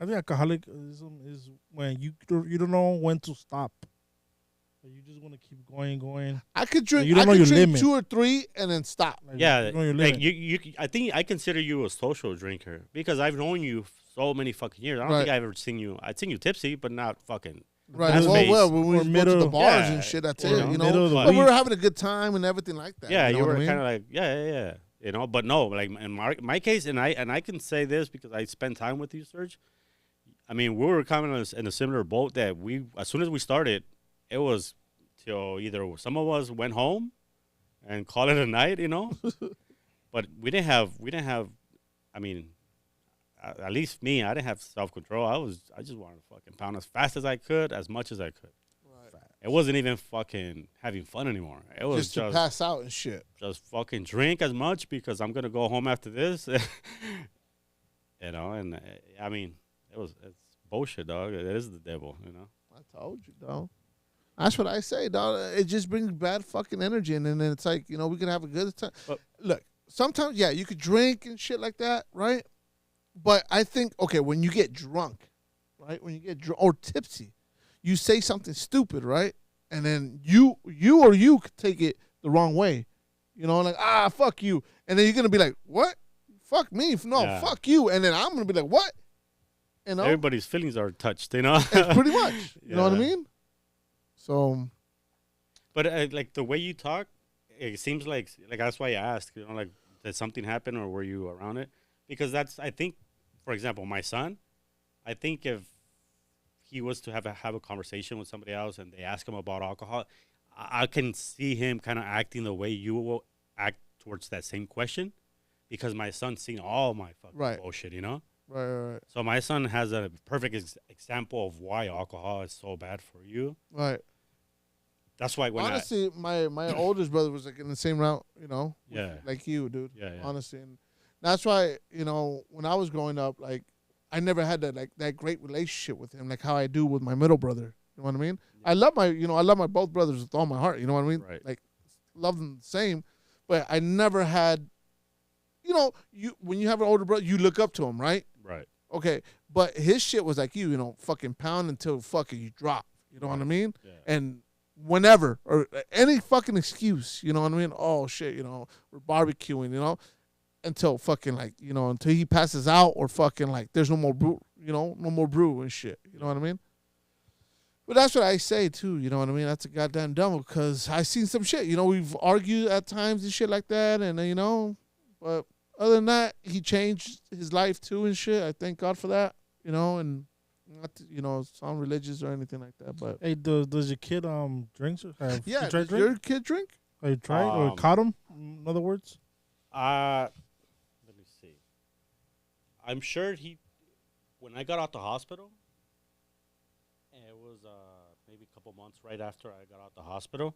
I think alcoholicism is when you don't know when to stop. You just want to keep going. I could drink. You don't know your limit. 2 or 3 and then stop. Yeah, I think I consider you a social drinker because I've known you so many fucking years. I don't think I've ever seen you. I've seen you tipsy, but not fucking. Right. Well, when we went to the bars and shit, that's it. But we were having a good time and everything like that. Yeah, you were kind of like, yeah. But no, like in my case, and I can say this because I spent time with you, Serge. I mean, we were kind of in a similar boat that as soon as we started, it was till either some of us went home and call it a night, but we didn't have. I mean, at least me, I didn't have self-control. I just wanted to fucking pound as fast as I could, as much as I could. Right. It wasn't even fucking having fun anymore. It was just to pass out and shit. Just fucking drink as much because I'm gonna go home after this. And I mean, it's bullshit, dog. It is the devil, I told you, dog. That's what I say, dog. It just brings bad fucking energy, and then it's like, we can have a good time. But look, sometimes, you could drink and shit like that, right? But I think, okay, when you get drunk, right? When you get drunk or tipsy, you say something stupid, right? And then you could take it the wrong way. Like, fuck you. And then you're going to be like, what? Fuck me. No, fuck you. And then I'm going to be like, what? Everybody's feelings are touched, It's pretty much. You know what I mean? So. But like the way you talk, it seems like that's why I asked, like, did something happen or were you around it? Because I think, for example, my son, I think if he was to have a conversation with somebody else and they ask him about alcohol, I can see him kind of acting the way you will act towards that same question because my son's seen all my fucking bullshit, Right. So my son has a perfect example of why alcohol is so bad for you. Right. That's why honestly, my oldest brother was like in the same route, like you, dude. Yeah. Honestly. And that's why, when I was growing up, like, I never had that great relationship with him, like how I do with my middle brother. You know what I mean? Yeah. I love my both brothers with all my heart. You know what I mean? Right. Like, love them the same. But I never had, when you have an older brother, you look up to him, right? Right. Okay. But his shit was like you, fucking pound until fucking you drop. You know what I mean? Yeah. And whenever or any fucking excuse, you know what I mean? Oh shit, we're barbecuing, until fucking like, until he passes out or fucking like there's no more brew, no more brew and shit. You know what I mean? But that's what I say too, you know what I mean? That's a goddamn devil because I seen some shit. We've argued at times and shit like that, and but other than that, he changed his life too and shit. I thank God for that, and not to, sound religious or anything like that. But hey, does your kid drink? Yeah, does your kid drink? Have you tried or caught him? In other words, let me see. I'm sure when I got out the hospital, it was maybe a couple months right after I got out the hospital.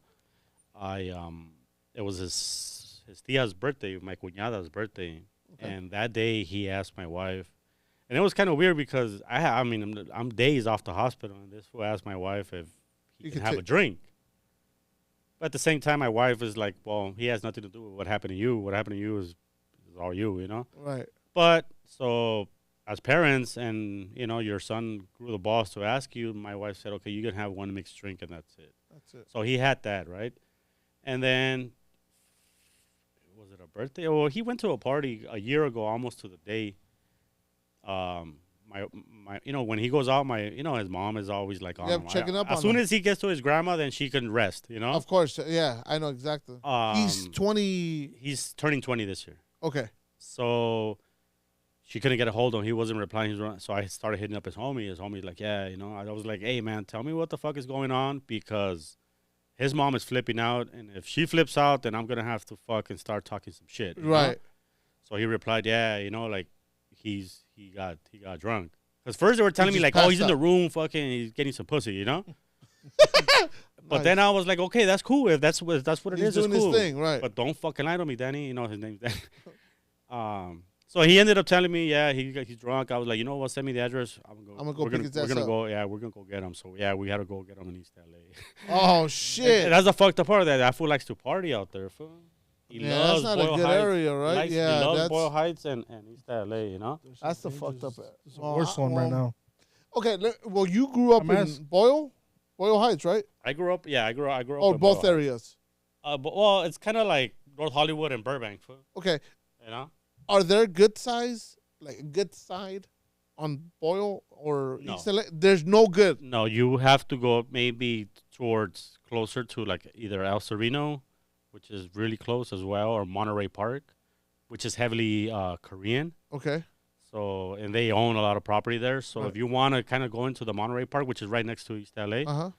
It was his tia's birthday, my cuñada's birthday, and that day he asked my wife, and it was kind of weird because I'm days off the hospital, and this fool asked my wife if he can have a drink. But at the same time, my wife is like, well, he has nothing to do with what happened to you. What happened to you is all you, you know? Right. But so as parents and, you know, your son grew the balls to ask you, my wife said, okay, you can have one mixed drink and that's it. That's it. So he had that, right? And then, was it a birthday? Well, he went to a party a year ago, almost to the day. My you know, when he goes out, his mom is always like on him. Checking up on him. As soon as he gets to his grandma, then she can rest, you know? Of course, yeah, I know exactly. He's 20. He's turning 20 this year. Okay. So she couldn't get a hold of him. He wasn't replying. So I started hitting up his homie. His homie's like, yeah, you know. I was like, hey, man, tell me what the fuck is going on because his mom is flipping out. And if she flips out, then I'm going to have to fucking start talking some shit. Right. Know? So he replied, yeah, you know, like he got drunk. Because first they were telling me like, oh, he's in the room fucking, he's getting some pussy, you know. But then I was like, okay, that's cool. If that's what it is, he's doing it's cool. his thing, right? But don't fucking lie to me, Danny. You know his name's Danny. So he ended up telling me, yeah, he's drunk. I was like, you know what? Send me the address. I'm gonna go pick his ass up. We're gonna go get him. So yeah, we had to go get him in East LA. Oh shit! And that's the fucked up part of that. That fool likes to party out there, fool. That's not Boyle a good Heights. area, right? He loves Boyle Heights and East LA. You know, that's the fucked up. It's the worst one right now. Okay, well, you grew up in Boyle Heights, right? I grew up. Yeah, I grew up. Oh, in both Boyle areas. Well, it's kind of like North Hollywood and Burbank, fool. Okay. You know, are there good size, like a good side, on Boyle or No. East LA? There's no good. No, you have to go maybe towards closer to like either El Sereno, which is really close as well, or Monterey Park, which is heavily Korean. Okay. So, and they own a lot of property there. So if you want to kind of go into the Monterey Park, which is right next to East LA,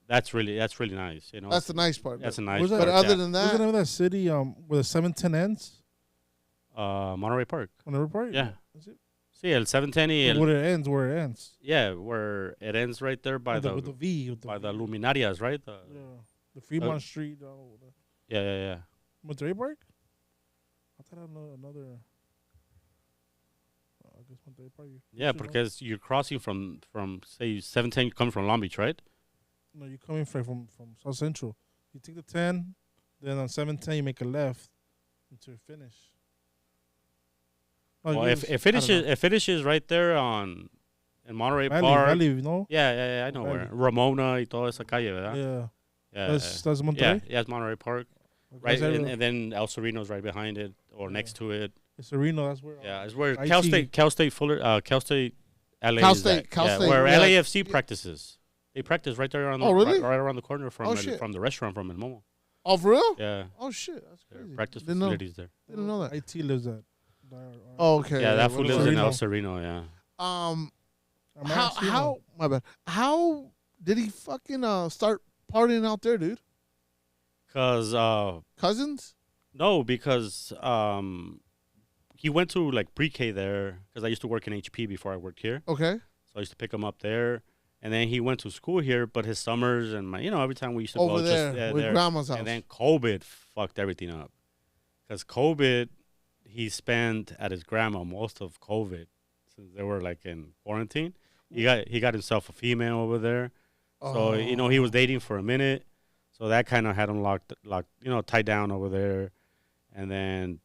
that's really nice. You know, that's the nice part. That's a nice part. But other than that, what's the name of that city where the 710 ends? Monterey Park. Monterey Park? Yeah. Is it? See, el 710. Where it ends. Yeah, where it ends right there by with the V. With the by V. the Luminarias, right? The Fremont Street. Yeah. Monterey Park? I thought I know another. I guess Monterey Park. Yeah, because you're crossing from say 710, you come from Long Beach, right? No, you're coming from South Central. You take the 10, then on 710 you make a left until you finish. Oh, well, if it finishes right there in Monterey Park. Valley, you know? Yeah, I know where. Ramona y toda esa calle, ¿verdad? Yeah. That's Monterey? Yeah, it's Monterey Park. Right, and then El Sereno's right behind it or next to it. El Sereno, that's where. Yeah, it's where Cal State LA is at. Cal State, where LAFC practices. They practice right there right around the corner from the restaurant from El Momo. Oh, for real? Yeah. Oh shit, that's crazy. Practice facilities there. Didn't know that. IT lives at. Oh, okay. Yeah, that food lives in El Sereno. Yeah. How? My bad. How did he fucking start partying out there, dude? Cause cousins? No, because he went to like pre-K there. Because I used to work in HP before I worked here. Okay. So I used to pick him up there, and then he went to school here. But his summers and every time we used to over go there just with grandma's house. And then COVID fucked everything up. Because COVID, he spent at his grandma most of COVID since they were like in quarantine. He got himself a female over there. So he was dating for a minute. So that kind of had him locked, tied down over there. And then,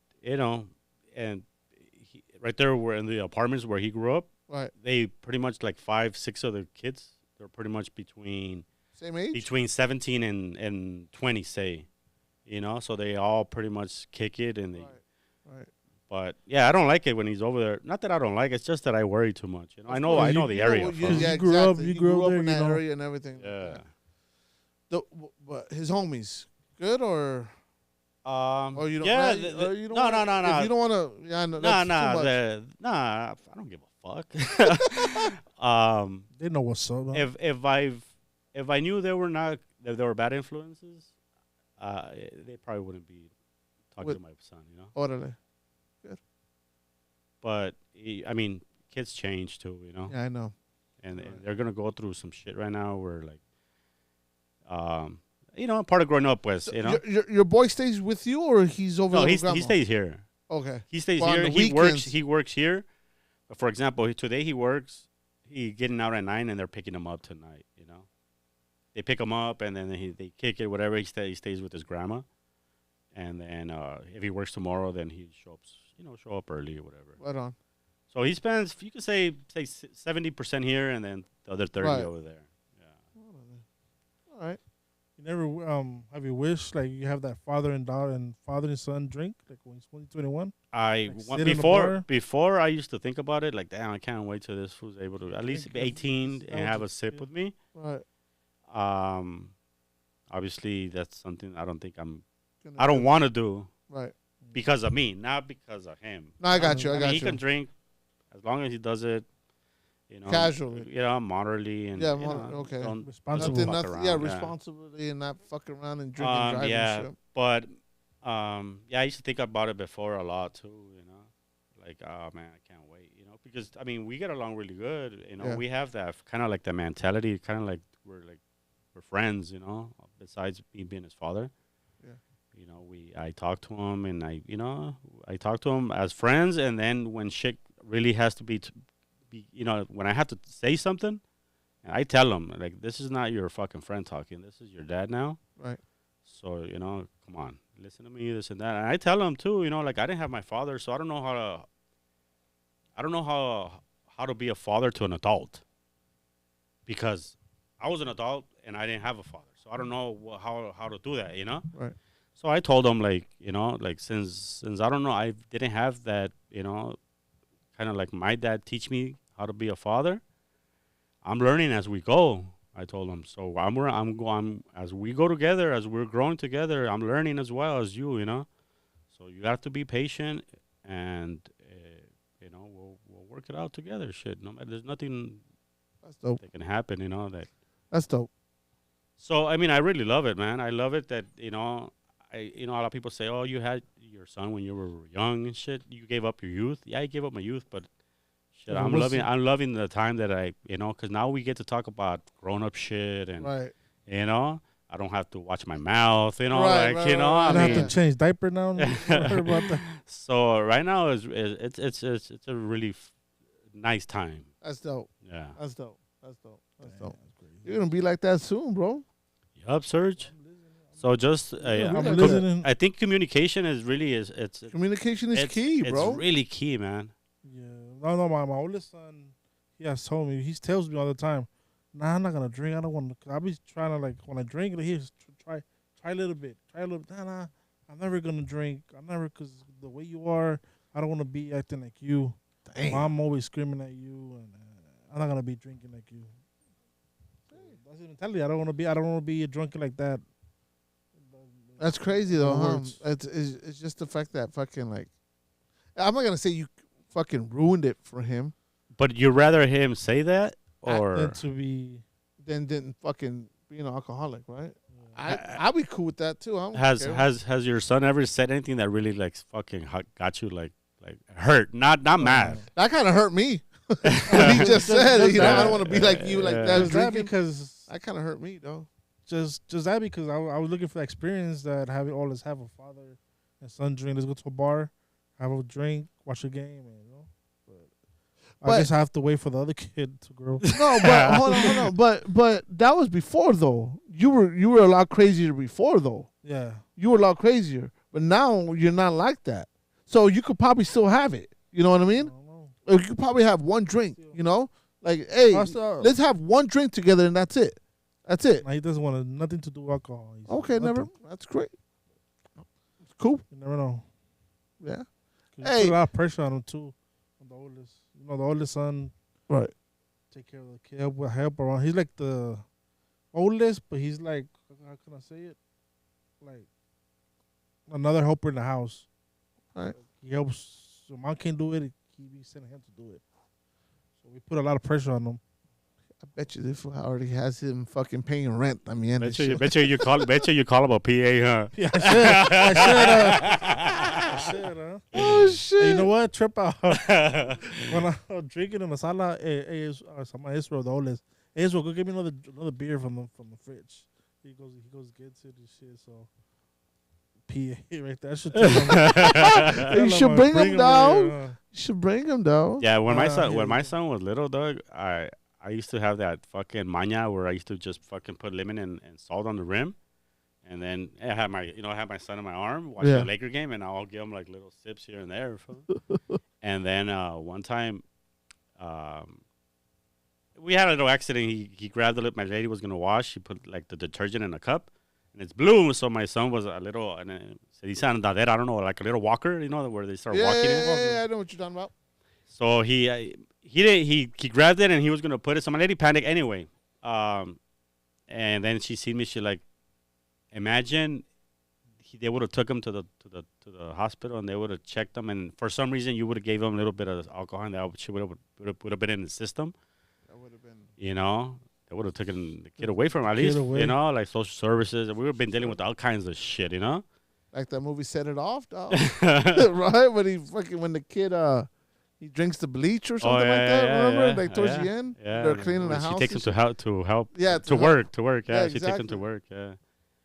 and right there were in the apartments where he grew up. Right. They pretty much like 5, 6 of the kids. They're pretty much between same age, between 17 and 20, say, So they all pretty much kick it and they. Right. But yeah, I don't like it when he's over there. Not that I don't like it, it's just that I worry too much. I know the area. You grew up there, in that area and everything. Yeah. But his homies, good or? Or you don't? Yeah. No. If you don't want to, yeah, no. I don't give a fuck. They know what's up. Huh? If I knew they were bad influences, they probably wouldn't be talking to my son. Orale. But I mean, kids change too, you know. Yeah, I know. And they're gonna go through some shit right now where like, part of growing up was, you know. Your boy stays with you, or he's over? No, with he grandma? stays here. Okay. He stays Well, on here. the He works. weekends- He works here. For example, today he works. He getting out at 9, and they're picking him up tonight. You know, they pick him up, and then they kick it. Whatever. He stays with his grandma, and then if he works tomorrow, then he show up early or whatever. Right on. So he spends, you could say 70% here, and then the other 30 Right. over there. Yeah. All right. You never have you wished like you have that father and daughter and father and son drink like when it's 2021? I Like want, sit in a bar? before I used to think about it like, damn, I can't wait till this fool's able to at least be Drink 18 this and have a nostalgic, sip yeah. with me. Right. Obviously that's something I don't think I Gonna don't do- want to do Right. because of me, not because of him. No, I got you. I mean, got he you. can drink as long as he does it, Casually. moderately and Yeah, you know, okay. don't Responsible. Nothing, fuck nothing. around, Yeah, yeah. responsibility and not fuck around and drink and drive yeah, and shit. but I used to think about it before a lot too, you know, like, oh man, I can't wait, you know, because I mean we get along really good, you know. Yeah. We have that kind of like the mentality, kind of like we're friends, you know. Besides me being his father, Yeah. you know, I talk to him and I talk to him as friends, and then when shit really has to be, when I have to say something, I tell him like, this is not your fucking friend talking, this is your dad now. Right. So, you know, come on, listen to me, this and that. And I tell him too, you know, like I didn't have my father, so I don't know how to be a father to an adult, because I was an adult and I didn't have a father, so I don't know how to do that, you know. Right. So I told him like, you know, like since I don't know, I didn't have that, you know, kind of like my dad teach me how to be a father. I'm learning as we go. I told him. So I'm as we go together, as we're growing together, I'm learning as well as you know. So you have to be patient, and you know, we'll work it out together. Shit, no matter, there's nothing That's dope. that can happen, you know. That's dope. So I mean, I really love it, man. I love it that, you know, a lot of people say, oh, you had your son when you were young and shit. You gave up your youth. Yeah, I gave up my youth, but shit, Yeah, I'm what's loving the time that I, you know, because now we get to talk about grown up shit, and Right. you know, I don't have to watch my mouth, you know, Right, like right, you know, right, I I right. have mean, to change diaper now. I heard about that. so right now it's a really nice time. That's dope. Yeah. That's dope. That's dope. That's Damn, dope. that's crazy. You're gonna be like that soon, bro. Yup, Serge. So just Yeah, I'm really listening. I think communication it's Communication is it's- key, bro. It's really key, man. Yeah, no. My oldest son, he has told me. He tells me all the time, "Nah, I'm not gonna drink. I don't want to." I'll be trying to, like, when I drink, he's try a little bit, Nah, I'm never gonna drink. I'm never, because the way you are, I don't want to be acting like you. Damn. Mom always screaming at you, and I'm not gonna be drinking like you. So that's his mentality. I don't want to be a drunken like that. That's crazy though, In huh? words. It's just the fact that fucking, like, I'm not gonna say you fucking ruined it for him, But you rather him say that, or Than to be. then didn't fucking be an alcoholic, right? Ha- I'd be cool with that too. I don't has care. has your son ever said anything that really like fucking got you like hurt, not mad? That kind of hurt me. What he just said, you know, I don't want to be like you, like Yeah. that Just that drinking. because That kind of hurt me, though. just that because I was looking for the experience that always have a father and son drink. Let's go to a bar, have a drink, watch a game, and But- I just have to wait for the other kid to grow. No, but hold on. But that was before though. You were a lot crazier before though. Yeah, You were a lot crazier, but now you're not like that. So you could probably still have it. You know what I I mean? don't know. Or you could probably have one drink. You know, like, hey, let's have one drink together and that's it. That's it. He doesn't want nothing to do with alcohol. He's Okay, nothing. never. That's great. It's cool. You never know. Yeah. 'Cause you Hey. put a lot of pressure on him too. On the oldest, the oldest son, Right. take care of the kid, help around. He's like the oldest, but he's like, how can I say it? Like another helper in the house. Right. He helps. So mom can't do it. He be sending him to do it. So we put a lot of pressure on him. I bet you this fool already has him fucking paying rent. I mean, Bet you call him a PA, huh? Yeah, I shit, huh? Oh shit! Hey, you know what? Trip out. When I was drinking in the sala, Israel, the oldest. Israel, go get me another beer from the fridge. He goes gets it and shit. So, PA right there. I should tell him. You should bring him down. Here, You should bring him down. Yeah, when my yeah. son was little, dog, I used to have that fucking maña where I used to just fucking put lemon and salt on the rim, and then I had my son in my arm watching Yeah. the Laker game, and I'll give him like little sips here and there. And then one time, we had a little accident. He grabbed my lady was gonna wash. She put like the detergent in a cup, and it's blue. So my son was a little, and then he sounded that I don't know, like a little walker, where they start walking in. Yeah, I know what you're talking about. So he grabbed it and he was gonna put it. So my lady panicked anyway. And then she seen me. She like, imagine they would have took him to the hospital and they would have checked him, and for some reason you would have gave him a little bit of alcohol and that she would have been in the system. That would have been. They would have taken the kid away from him at least. Like social services. And we would have been dealing with all kinds of shit. Like that movie Set It Off, dog. Right? When the kid he drinks the bleach or something like that. Remember? Like towards the end? Yeah. They're cleaning the house. She takes him to help. Yeah, to work. Yeah, Yeah, she takes him to work. Yeah.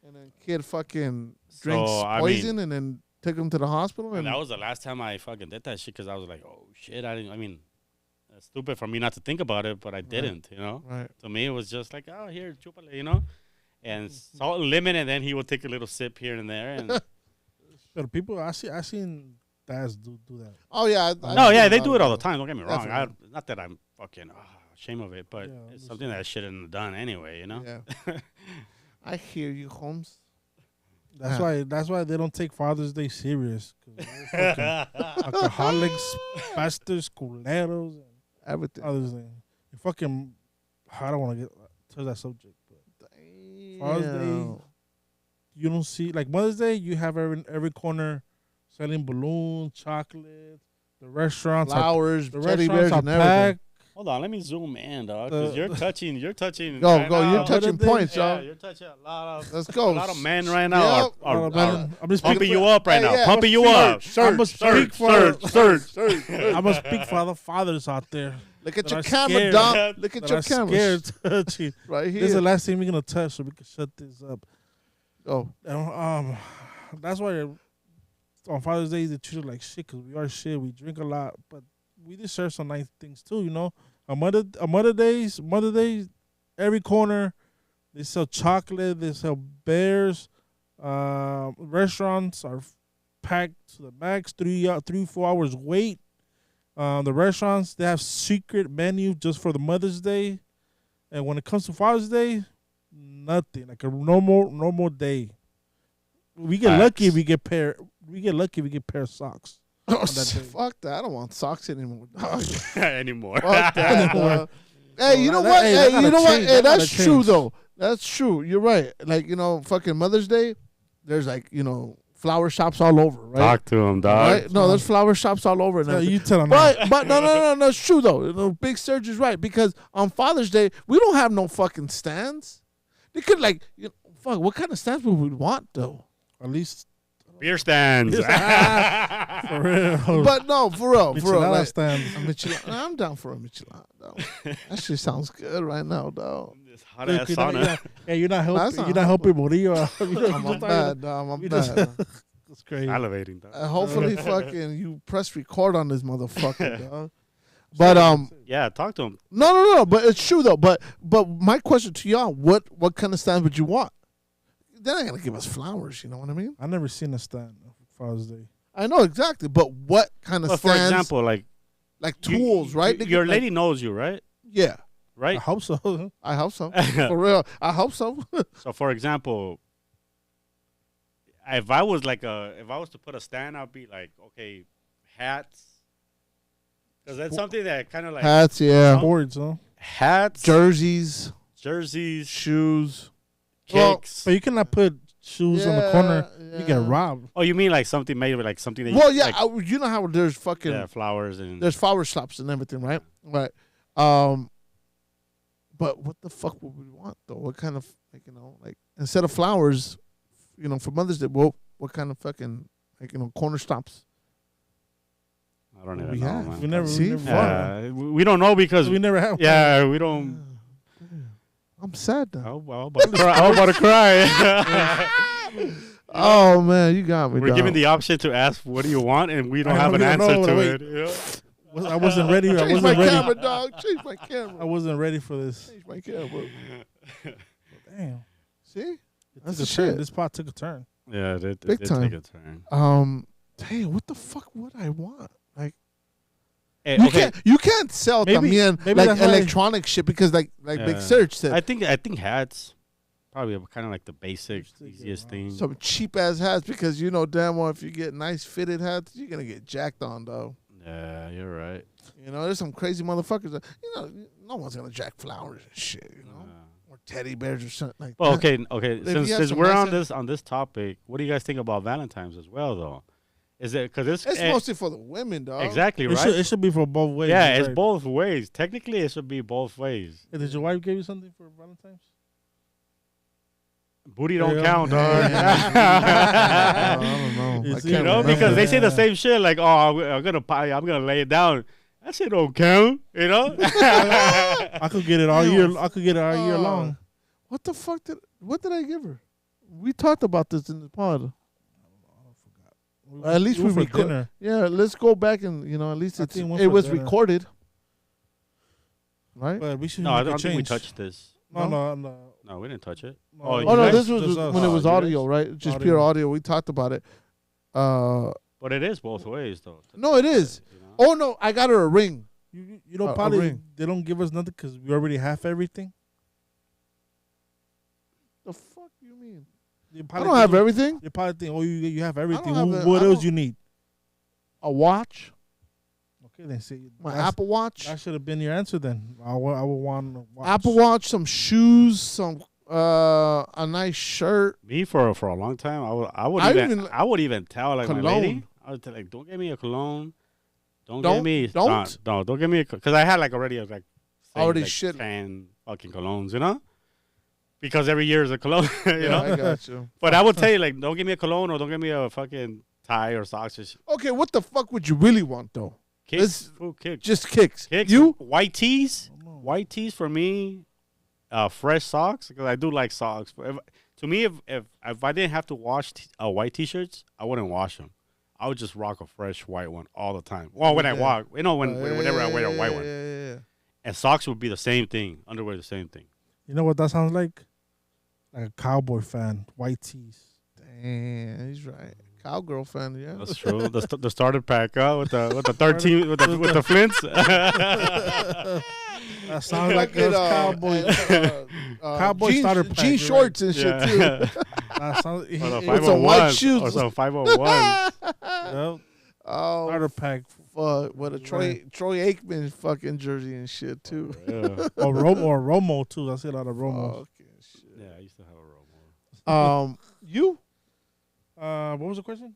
And then kid fucking drinks poison and then took him to the hospital. And that was the last time I fucking did that shit because I was like, oh shit, that's stupid for me not to think about it, but I didn't, Right. To me, it was just like, oh, here, chupale, and salt and lemon, and then he would take a little sip here and there. And But people, I seen dads do that. Oh, yeah. they do it all the time. Don't get me wrong. Not that I'm fucking ashamed of it, but it's something that I shouldn't have done anyway, Yeah. I hear you, Holmes. That's why they don't take Father's Day serious. 'Cause they're fucking alcoholics, bastards, culeros, and Everything. others. You fucking, I don't want to get to that subject. But Father's Day, you don't see, like Mother's Day, you have every corner selling balloons, chocolates, the restaurants, flowers, the teddy restaurants bears, are and everything. packed. Hold on, let me zoom in, dog, because you're touching. Go, right go. now. You're touching points, Yeah, y'all. you're touching a lot of. Let's go. A lot of men right now Yep. are I'm just pumping speaking you up right now. yeah. Pumping you up. I'm gonna speak for Surge. I'm gonna speak for the fathers out there. Look at that your are camera, scared. Dom. Look at that your are camera. scared to touch it. Right This is the here. last thing we're gonna touch, so we can shut this up. Oh, And, that's why on Father's Day they treat it like shit, because we are shit. We drink a lot, but we deserve some nice things too, On Mother Days, every corner they sell chocolate, they sell bears. Restaurants are packed to the max. 3-4 hours wait. The restaurants, they have secret menu just for the Mother's Day, and when it comes to Father's Day, nothing, like a normal day. We get lucky if we get pair. We get lucky if we get pair of socks. fuck that. I don't want socks anymore. Anymore. Fuck that. Hey, you know that- what? hey, Hey, that gotta you know what? change. Hey, That that's gotta true change. though. That's true. You're right. Like, fucking Mother's Day, there's like, flower shops all over, right? Talk to him, dog. Right? No, there's flower shops all over. And Yeah, everything. you tell them. But no, it's true though. Big Serg is right, because on Father's Day we don't have no fucking stands. They could fuck. What kind of stands would we want though? At least Beer stands. for real. But no, for real. Michelada Like, stands. a Michelada. I'm down for a Michelada. Though. That shit sounds good right now, though. This hot ass sauna. Yeah, you're not That's helping. not You're not helping Murillo. I'm bad, dog. I'm bad. That's crazy. Elevating, dog. Hopefully, fucking you press record on this motherfucker, dog. But Yeah, talk to him. no. But it's true though. But my question to y'all: what kind of stands would you want? They're not gonna give us flowers. You know what I mean? I never seen a stand for Father's Day. I know exactly. But what kind of But for stands? example, like like tools, right? They Your could, lady knows you, right? Yeah, Right. I hope so. I hope so. For real, I hope so. So, for example, if I was to put a stand, I'd be like, okay, hats, because that's something that kind of like Hats, yeah. Boards, huh? hats, Jerseys, jerseys, shoes. kicks. But you cannot put shoes on the corner. You yeah. get robbed. Oh, you mean like something made with like something that? Well, you, yeah, like, you know how there's fucking yeah, flowers and there's flower shops and everything, right? Right. But what the fuck would we want though? What kind of like instead of flowers, for Mother's Day, what kind of fucking corner shops I don't even We know, have. man. We never. See? We don't know because We never have. yeah, we don't. I'm sad now. Oh, well, I'm about to cry. Oh man, you got me. We're dog. given the option to ask, "What do you want?" and we don't I have know, an we don't answer know, to wait. it. You know? I wasn't ready. I Change wasn't my ready. camera, dog. Change my I camera. wasn't ready for this. Change my camera. Damn. See? It That's took the a turn. shit. This pot took a turn. Yeah, it Big did time. take a turn. Damn, what the fuck would I want? Like, Hey, you okay, can't sell Maybe también that's like why- electronic shit because like Yeah. Big Search said, I think hats probably kind of like the basic, Just take it easiest out. thing. some cheap ass hats because you know damn well if you get nice fitted hats, you're gonna get jacked on though. Yeah, you're right. You know, there's some crazy motherfuckers that, you know, no one's gonna jack flowers and shit, you know, or teddy bears or something like Well, that. okay. But if you have Since some we're nice on this topic, what do you guys think about Valentine's as well, though? Is it because It's mostly for the women, dog. exactly It right? should, it should be for both ways. Yeah, You're it's right. both ways. Technically, it should be both ways. Hey, did your wife give you something for Valentine's? Booty don't Yeah. count, dog. I don't know. You I see, can't You know, remember. because they say the Yeah. same shit, like, "Oh, I'm gonna lay it down." That shit don't count, you know. I could get it all Damn. year. I could get it all year Uh, long. What the fuck what did I give her? We talked about this in the pod. At least we for record- dinner. Yeah, let's go back and at least I it's, think one it for was dinner. recorded, right? But we should. No, I make a don't think we change. touched this. No. No, we didn't touch it. No, Oh, you Oh no, guys- this was just us. when it was you guys? audio, right? Just Audio. pure audio. We talked about it. But it is both ways, though. No, it is. You know? Oh no, I got her a ring. You know, A probably ring. they don't give us nothing because we already have everything. The fuck you mean? They I probably don't have think- everything. They probably think, oh, you have everything. have a- What I else don't- you need? A watch, Okay, then say my that's- Apple Watch, That should have been your answer then. I would want a watch. Apple Watch, some shoes, some a nice shirt. Me for a long time, I would even tell like my lady, Cologne. I would tell like, don't get me a cologne, don't Don't? get me Don't? no, don't get me because I had like already like say, Already like, shit. 10 fucking colognes, you know, because every year is a cologne, you Yeah, know. I got you. But I would tell you like, don't give me a cologne or don't give me a fucking tie or socks. Just Okay, what the fuck would you really want though? kicks, Let's- food, kicks, Just kicks. kicks. You? White tees, I don't know. white tees for me. Fresh socks because I do like socks. To me, if I didn't have to wash white t-shirts, I wouldn't wash them. I would just rock a fresh white one all the time. Well, when I Yeah. walk, whenever I wear a white one. Yeah. And socks would be the same thing. Underwear the same thing. You know what that sounds like? Like a cowboy fan, white tees. Damn, he's right. Cowgirl fan, yeah. That's true. The starter pack with the 13 with the flints. That sounds like Fucking, those cowboy. Cowboy jean, starter pack, jean you're shorts and shit too. Yeah. That sounds. Or the With some white 501s, shoes. or some 501. Yep, Oh, starter pack. fuck! What a Right. Troy Aikman fucking jersey and shit too. Yeah. Or Romo too. I see a lot of Romos. Fucking shit. Yeah, I used to have a Romo. You? What was the question?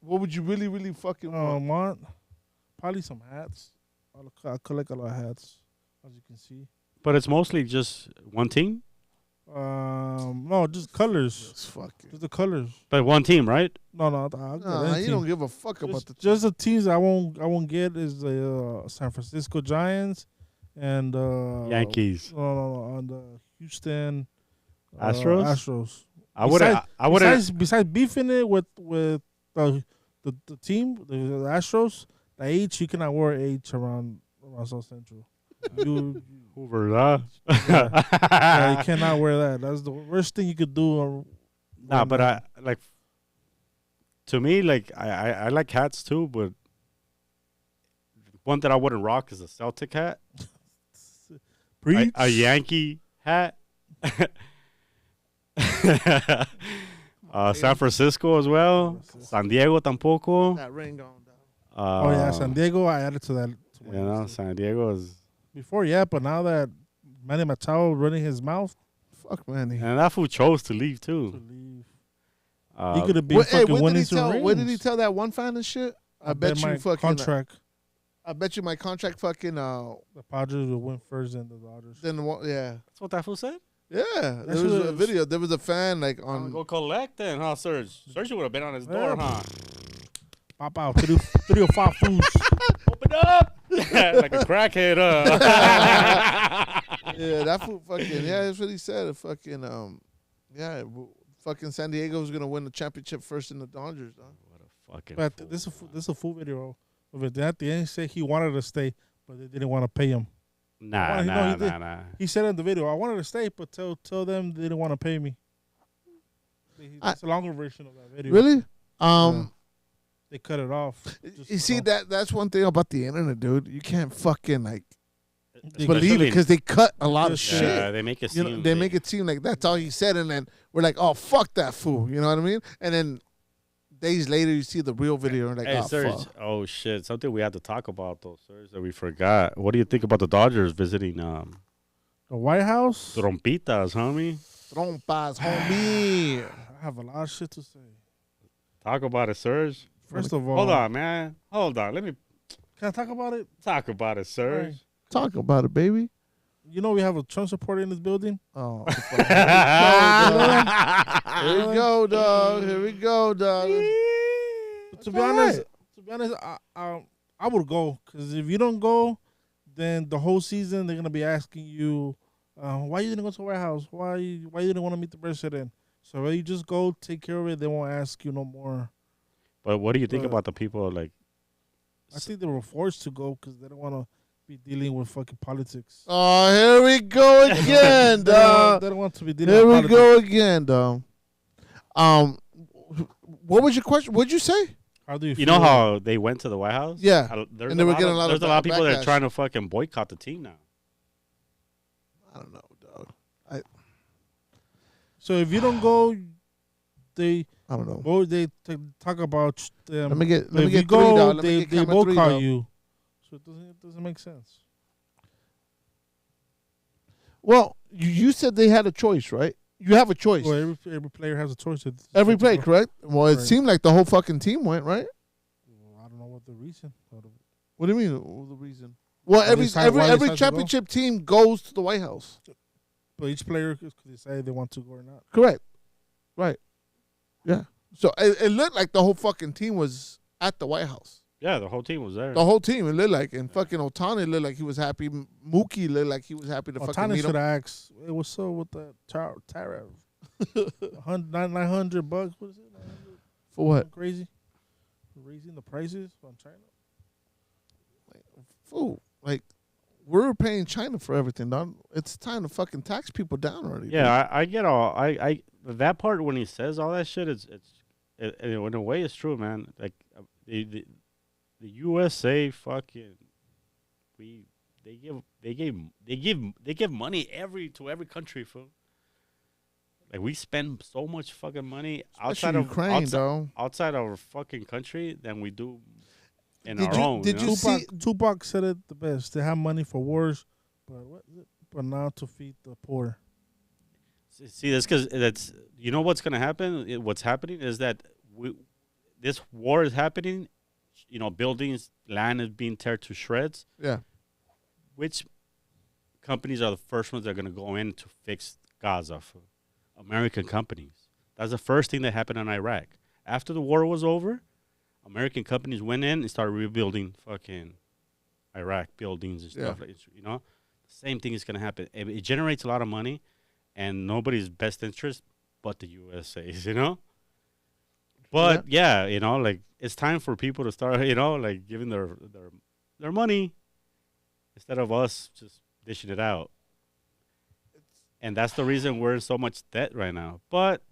What would you really, really fucking want? Want probably some hats. I collect a lot of hats, as you can see. But it's mostly just one team. No, just colors. Just fucking. Just the colors. But one team, right? No, Nah, you don't give a fuck about the. just the teams I won't get is the San Francisco Giants and Yankees. No, and the Houston Astros? Astros. I wouldn't. Besides beefing it with the team, the Astros, the H you cannot wear H around South Central. You Hoover, huh? yeah, you cannot wear that. That's the worst thing you could do. Nah, but I like. To me, like I like hats too, but one that I wouldn't rock is a Celtic hat, a Yankee hat. San Francisco as well. San Diego tampoco. That ring going down. Oh yeah, San Diego. I added to that. You know, San Diego is, Before, yeah, but now that Manny Machado running his mouth Fuck, man. and that fool chose to leave to too. leave, Uh, he could have been What, hey, fucking what did winning he some tell? rings. What did he tell that one fan and shit? I bet you my fucking. contract. I bet you my contract fucking. The Padres will win first, and the Dodgers. Then yeah, That's what that fool said. yeah. There was should've- a video. There was a fan like on. Go collect then, huh, Serg? Serg would have been on his door, Yeah. huh? Pop out. 305 foods. Open up like a crackhead. Yeah, that fool fucking. Yeah, that's what he said. Fucking fucking San Diego's gonna win the championship first in the Dodgers. Dog. What a fucking. But fool. this is a full video of it. At the end, he said he wanted to stay, but they didn't want to pay him. Nah. He said in the video, "I wanted to stay, but tell them they didn't want to pay me." It's a longer version of that video. Really? They cut it off. You see that's one thing about the internet, dude. You can't fucking like They- believe it because they cut a lot of Yeah, shit. Yeah, they make it You seem. know, they make it seem like that's all he said, and then we're like, "Oh, fuck that fool," you know what I mean? And then days later, you see the real video, and like, Hey, "Oh, Serg. fuck." Oh shit! Something we had to talk about though, Serg, that we forgot. What do you think about the Dodgers visiting The White House. Trompitas, homie? Trompas, homie. I have a lot of shit to say. Talk about it, Serg. First of all, Hold on, man. Hold on. Let me Can I talk about it? talk about it, Serg. Right. Talk about it, baby. You know we have a Trump supporter in this building. Oh, fuck. Here we go, dog. Here we go, dog. To be honest, I would go because if you don't go, then the whole season they're gonna be asking you, why you didn't go to the White House? Why you didn't want to meet the president? So you just go, take care of it. They won't ask you no more. But what do you think But- about the people like? I think they were forced to go because they don't want to be dealing with fucking politics. Oh, here we go again, dog. They don't want to be dealing Here with we politics. go again, dog. What was your question? What'd you say? How do you You feel? know how they went to the White House? Yeah. There's And they were getting a lot there's of a lot of people that backlash. are trying to fucking boycott the team now. I don't know, dog. So if you don't go, they I don't know. talk about them. Let me get if you three, go, dog. Let me they get camera three, boycott dog. you. So it doesn't make sense. Well, you said they had a choice, right? You have a choice. Well, every player has a choice. Every play, correct? Well, it Right. seemed like the whole fucking team went, right? I don't know what the reason. What do you mean? What was the reason? Well, Why every they decided- why they every decided to go? championship team goes to the White House. But each player could decide they want to go or not. Correct. Right. Yeah. So it looked like the whole fucking team was at the White House. Yeah, the whole team was there. The whole team. It looked like, and fucking Otani looked like he was happy. Mookie looked like he was happy to fucking Otani meet should him. have asked, hey, what's up with the tariff? $900. What is it? 900? For what? Crazy. Raising the prices on China. Fool. Like, we're paying China for everything, dog. It's time to fucking tax people down already. Yeah, I get all I that part when he says all that shit. In a way it's true, man. Like the USA fucking they give money to every country, fool. Like we spend so much fucking money outside of Ukraine, dog. outside our fucking country than we do in Did our you- own. did you you know? see- Tupac said it the best. They have money for wars, but not to feed the poor. See, that's because that's you know what's gonna happen. What's happening is that this war is happening. You know, buildings, land is being torn to shreds. Yeah. Which companies are the first ones that are gonna go in to fix Gaza? American companies. That's the first thing that happened in Iraq. After the war was over, American companies went in and started rebuilding fucking Iraq buildings and stuff. Yeah. Like, you know, the same thing is gonna happen. It generates a lot of money. And nobody's best interest but the USA's, you know? But, yeah, you know, like, it's time for people to start, you know, like, giving their money instead of us just dishing it out. And that's the reason we're in so much debt right now. But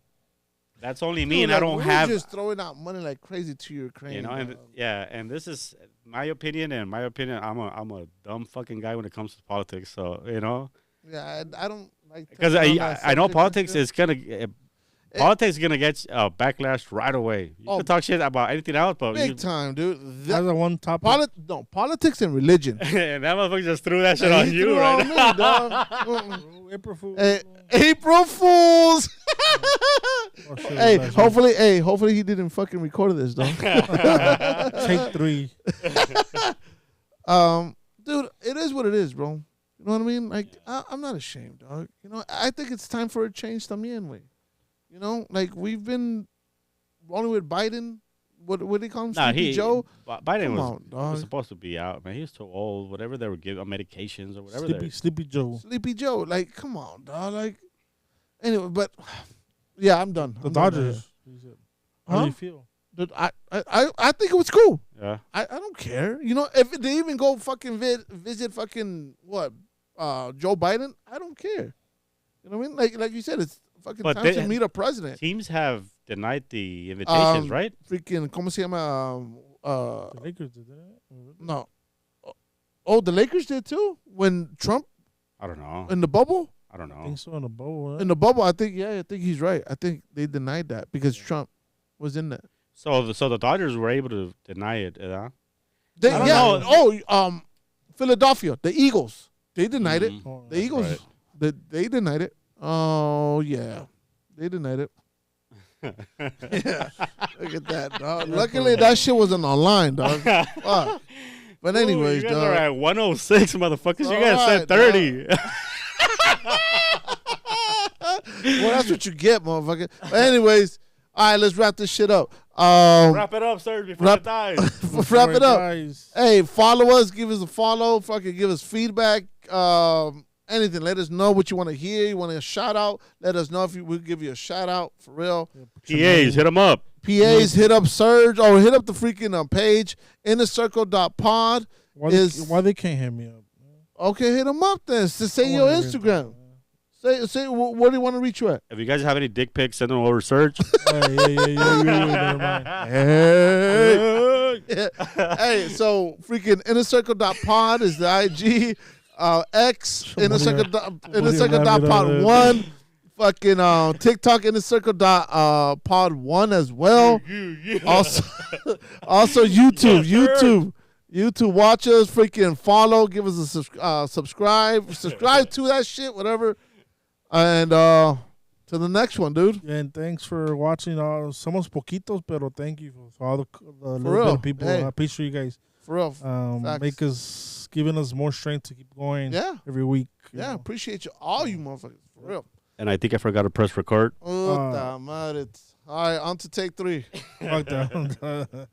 that's only me, Dude, and I like, don't we're have, just throwing out money like crazy to Ukraine. you know, and dog. yeah, and this is my opinion, I'm a dumb fucking guy when it comes to politics, so, you know? Yeah, I don't like Because touching on that I know subject politics and is gonna politics is gonna get backlash right away. You Oh. can talk shit about anything else, but shit. Big time, dude. That's the one topic. Politics and religion. and that motherfucker just threw that shit Hey, on he you threw it right on now. me, dog. Mm-mm. April Fool. Hey, April Fools. Oh, shit, Hey, that's hopefully he didn't fucking record this, dog. right. Take 3. Dude, it is what it is, bro. You know what I mean? Like, I'm not ashamed, dog. You know, I think it's time for a change también, way. You know, like we've been rolling with Biden. what do they call him? Nah, Sleepy Joe. Biden Come was, on, dog. was supposed to be out, man. He was too old. Whatever they were giving, medications or whatever. Sleepy Joe. Sleepy Joe. Like, come on, dog. Like, anyway, but yeah, I'm done. The I'm done Dodgers. right. How do you feel? Dude, I think it was cool. Yeah. I don't care. You know, if they even go fucking visit fucking Joe Biden, I don't care. You know what I mean? Like you said, it's fucking But time to meet a president. Teams have denied the invitations, right? Freaking, ¿cómo se llama? The Lakers did that? No. Oh, the Lakers did too? When Trump I don't know. in the bubble? I don't know. I think so in the bubble. In the bubble, I think he's right. I think they denied that because Trump was in that. So the Dodgers were able to deny it, huh? They, I don't yeah. know. Oh, Philadelphia, the Eagles, they denied it. Oh, The Eagles, right. they denied it. Oh yeah, they denied it. Yeah, look at that, dog. Luckily, that shit wasn't online, dog. Fuck. But anyways, you guys dog. are at 106, motherfuckers. You guys All said right, 30. Well, that's what you get, motherfucker. But anyways, all right, let's wrap this shit up. Wrap it up, Serg, before it dies. Wrap it up. Guys. Hey, follow us. Give us a follow. Fucking give us feedback. Anything. Let us know what you want to hear. You want a shout out. Let us know if we'll give you a shout out for real. PAs, hit them up. PAs, hit up Serg or hit up the freaking page innercircle.pod. Why they can't hit me up? Okay, hit them up then. Say your Instagram. Say what do you want to reach you at? If you guys have any dick pics, send them over to Serg. Never mind. Hey, so freaking innercircle.pod is the IG. X innercircle.pod 1. Fucking TikTok innercircle.pod 1 as well. Also YouTube. YouTube, watch us, freaking follow, give us a subscribe to that shit, whatever. And to the next one, dude. And thanks for watching. Somos poquitos, pero thank you for all the little real. bit of people. Hey. I appreciate you guys. For real. Giving us more strength to keep going. Yeah. Every week. Yeah, appreciate you, all you motherfuckers. For real. And I think I forgot to press record. All right, on to take 3. Fuck that.